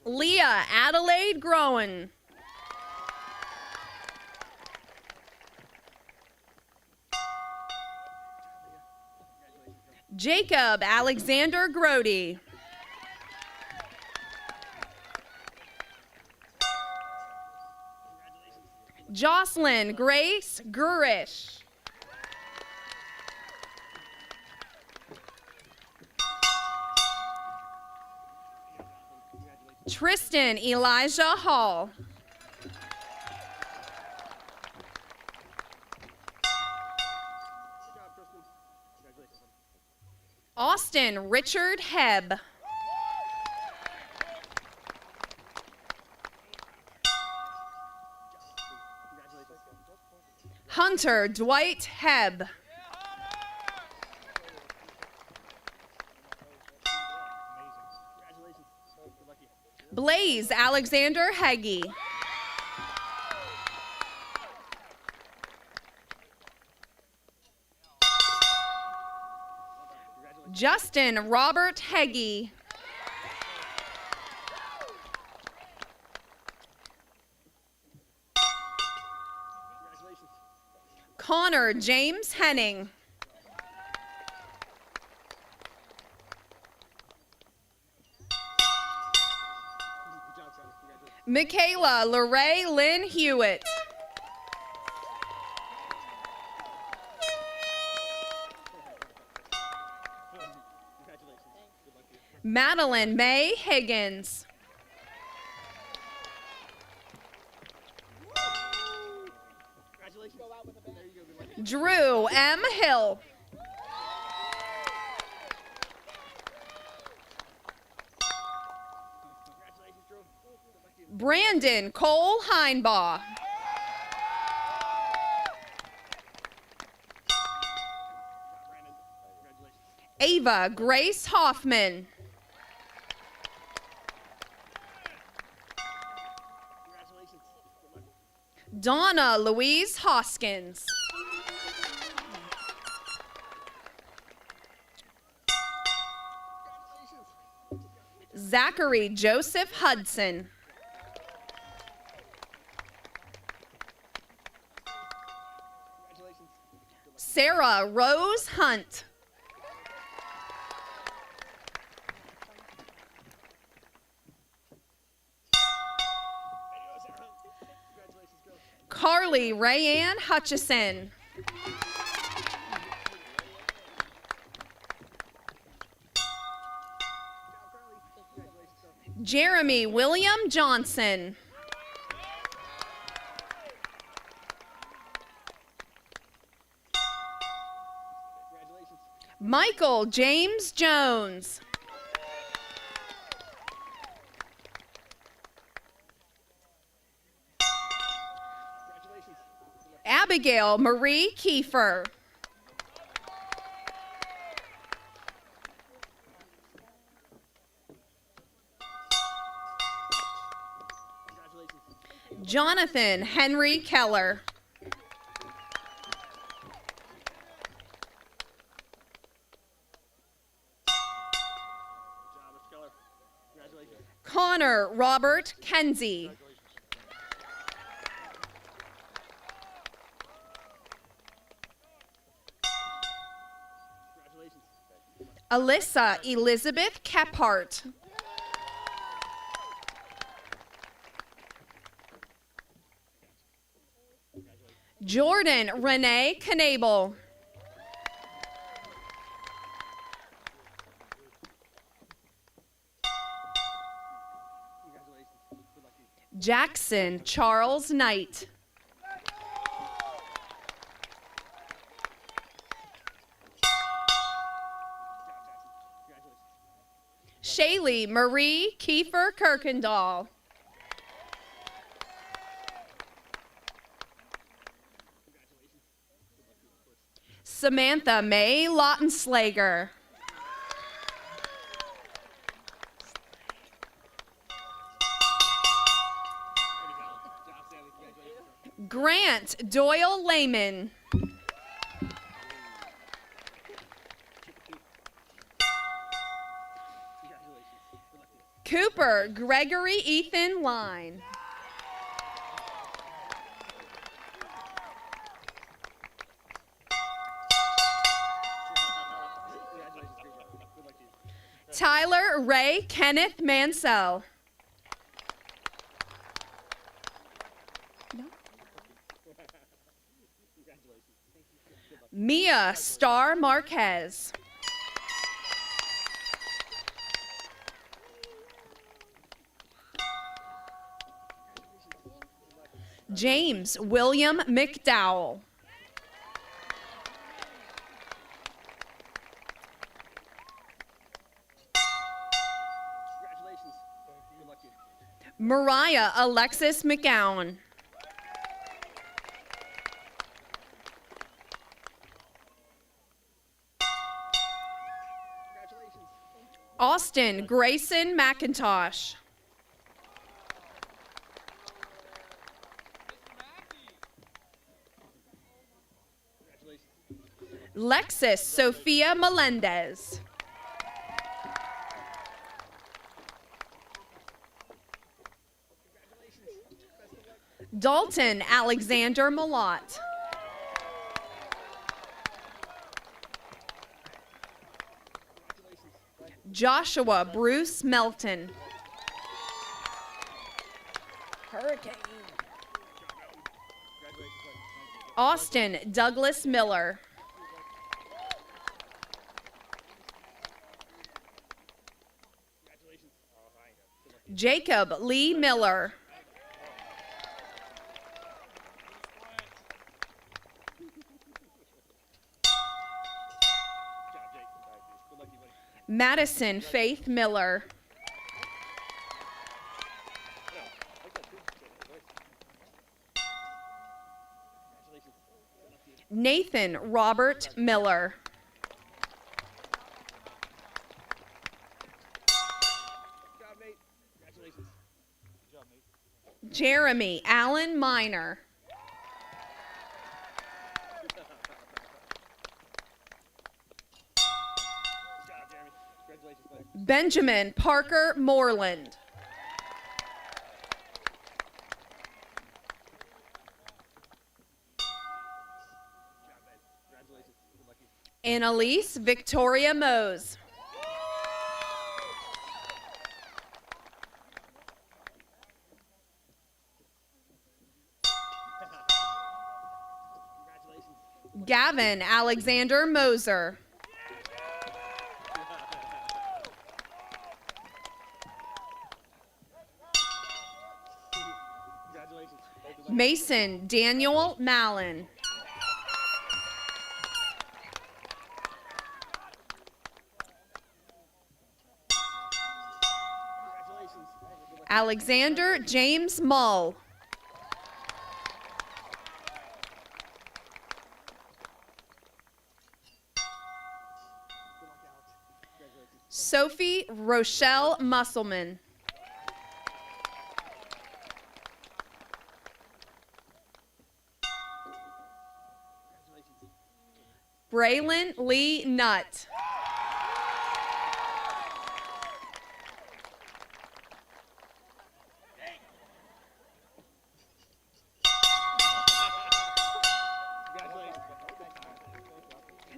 Leah Adelaide Groen. Jacob Alexander Grody. Jocelyn Grace Gurish. Tristan Elijah Hall. Austin Richard Hebb. Hunter Dwight Hebb. Blaze Alexander Heggie. Justin Robert Heggie. Connor James Henning. Michaela Lorraine Lynn Hewitt. Madeline May Higgins. Drew M. Hill. Brandon Cole Heinbaugh. Ava Grace Hoffman. Donna Louise Hoskins. Zachary Joseph Hudson. Sarah Rose Hunt. Carly Rayanne Hutchison. Jeremy William Johnson. Michael James Jones. Abigail Marie Kiefer. Jonathan Henry Keller. Connor Robert Kenzie. Alyssa Elizabeth Kephart. Jordan Renee Knable. Jackson Charles Knight. Shaylee Marie Kiefer Kirkendall. Samantha May Lautenslager. Grant Doyle Lehman. Cooper Gregory Ethan Line. Tyler Ray Kenneth Mansell. Mia Star Marquez. James William McDowell. Mariah Alexis McGowan. Austin Grayson McIntosh. Lexis Sophia Melendez. Dalton Alexander Malott. Joshua Bruce Melton. Hurricane. Austin Douglas Miller. Jacob Lee Miller. Madison Faith Miller. Nathan Robert Miller. Jeremy Allen Minor. Benjamin Parker Moreland. Annalise Victoria Mose. Gavin Alexander Moser. Mason Daniel Mallon. Alexander James Mull. Sophie Rochelle Musselman. Braylon Lee Nutt.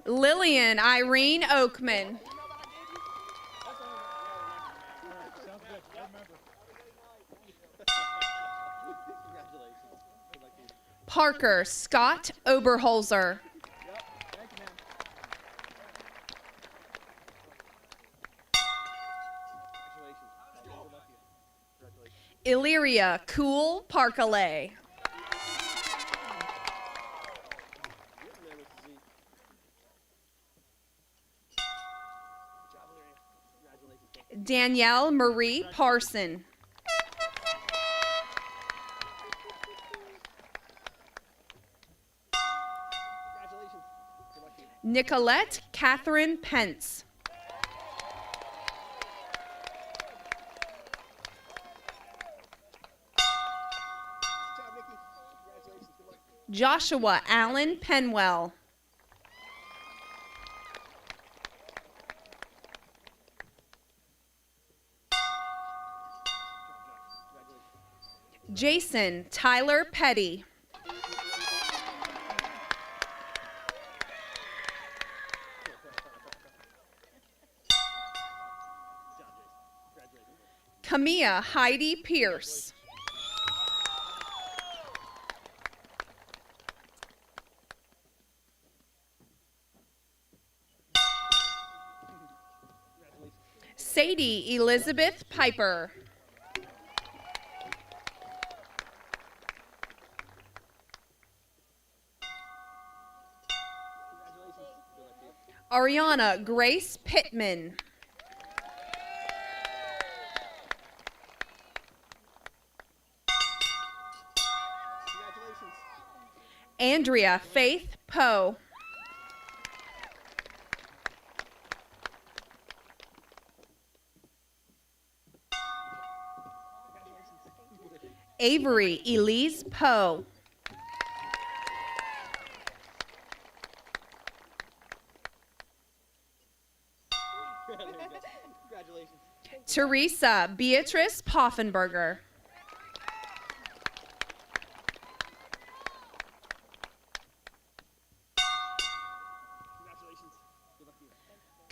Lillian Irene Oakman. Parker Scott Oberholzer. Illyria Cool Parkalay. Danielle Marie Parson. Nicolette Catherine Pence. Joshua Allen Penwell. Jason Tyler Petty. Camilla Heidi Pierce. Sadie Elizabeth Piper. Ariana Grace Pittman. Andrea Faith Poe. Avery Elise Poe. Teresa Beatrice Poffenberger.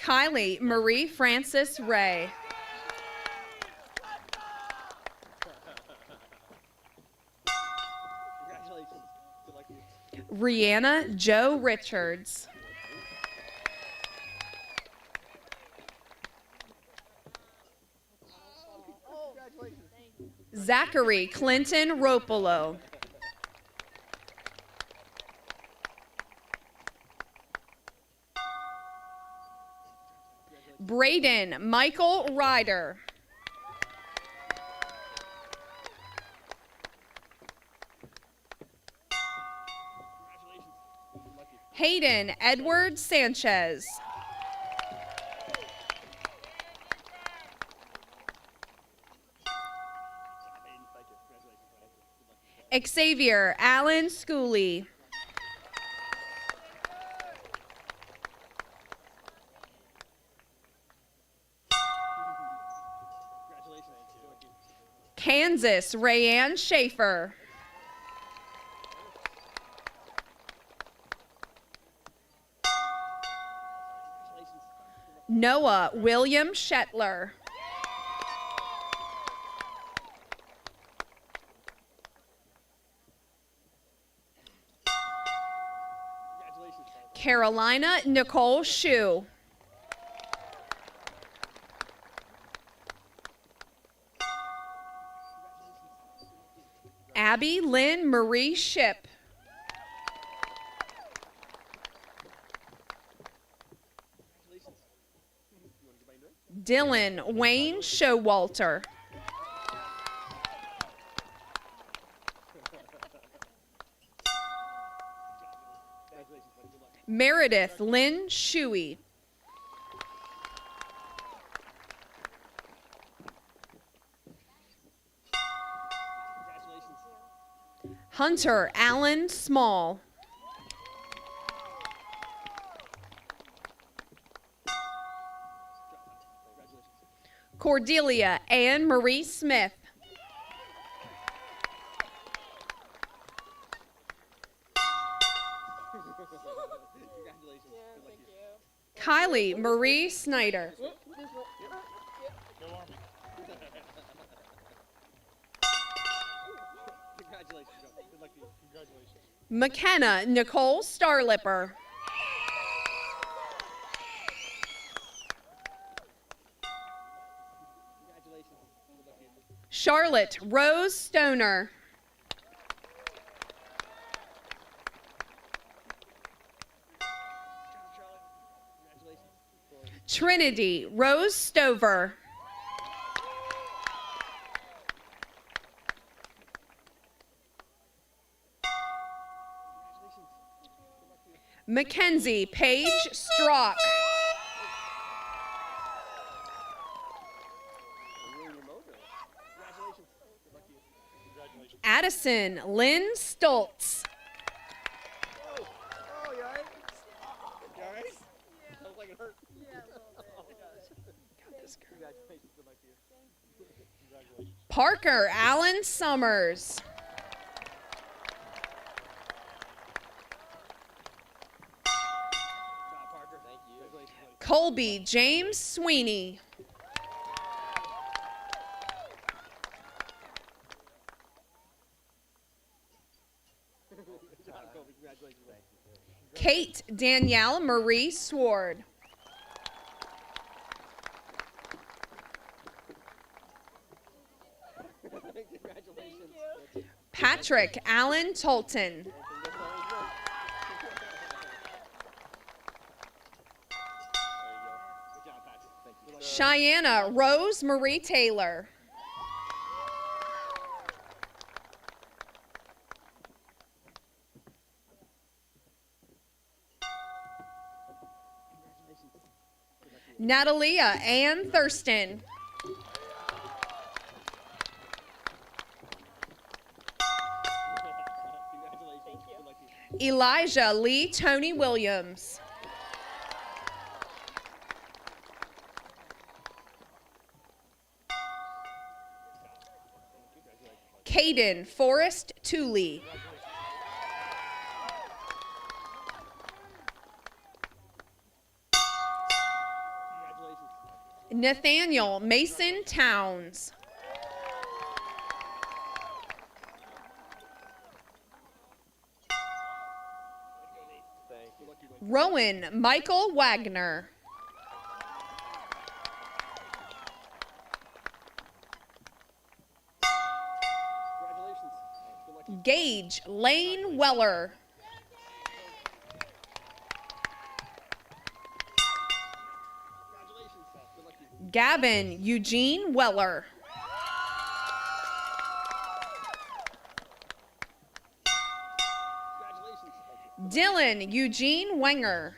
Kylie Marie Francis Ray. Rihanna Joe Richards. Zachary Clinton Ropolo. Braden Michael Ryder. Hayden Edward Sanchez. Xavier Allen Schooley. Kansas Rayanne Schaefer. Noah William Shetler. Carolina Nicole Shue. Abby Lynn Marie Ship. Dylan Wayne Showalter. Meredith Lynn Shuey. Hunter Allen Small. Cordelia Ann Marie Smith. Kylie Marie Snyder. McKenna Nicole Starlipper. Charlotte Rose Stoner. Trinity Rose Stover. Mackenzie Paige Strock. Addison Lynn Stoltz. Parker Allen Summers. Colby James Sweeney. Kate Danielle Marie Sword. Patrick Allen Tolton. Cheyenne Rose Marie Taylor. Natalia Ann Thurston. Elijah Lee Tony Williams. Caden Forrest Tooley. Nathaniel Mason Towns. Rowan Michael Wagner. Gage Lane Weller. Gavin Eugene Weller. Dylan Eugene Wenger.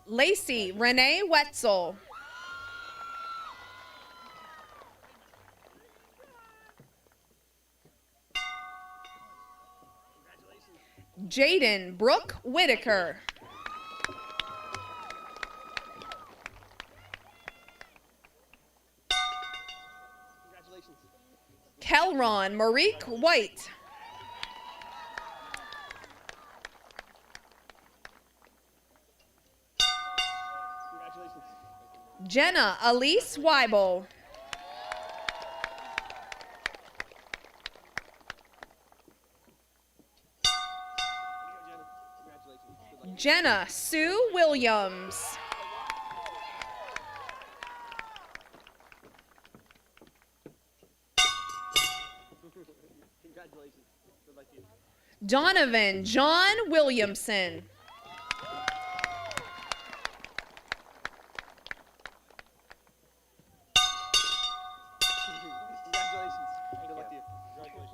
Lacey Renee Wetzel. Jaden Brooke Whitaker. Kelron Marique White. Jenna Elise Weibel. Jenna Sue Williams. Donovan John Williamson.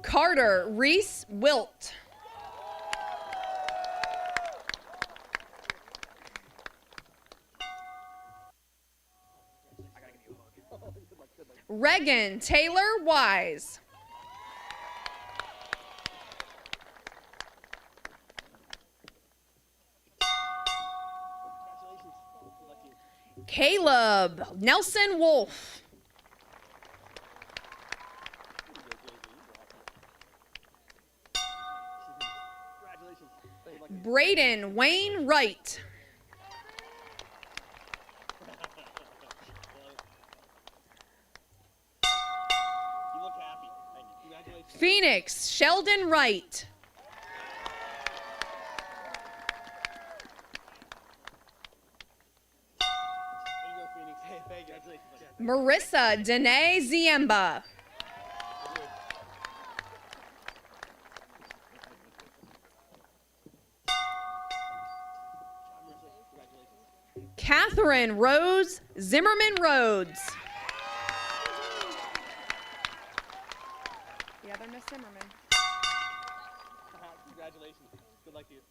Carter Reese Wilt. Regan Taylor Wise. Caleb Nelson Wolf. Braden Wayne Wright. Phoenix Sheldon Wright. Marissa Danae Ziemba. Catherine Rose Zimmerman Rhodes. The other Miss Zimmerman. Congratulations. Good luck to you.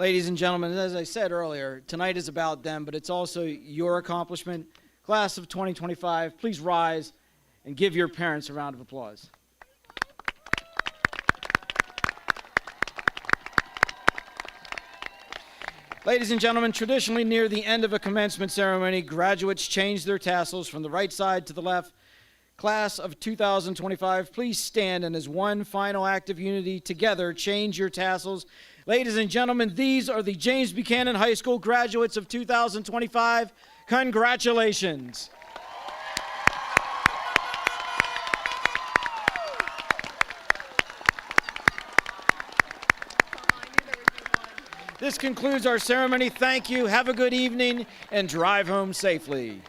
Ladies and gentlemen, as I said earlier, tonight is about them, but it's also your accomplishment. Class of 2025, please rise and give your parents a round of applause. Ladies and gentlemen, traditionally near the end of a commencement ceremony, graduates change their tassels from the right side to the left. Class of 2025, please stand and as one final act of unity, together change your tassels. Ladies and gentlemen, these are the James Buchanan High School graduates of 2025. Congratulations. This concludes our ceremony. Thank you. Have a good evening and drive home safely.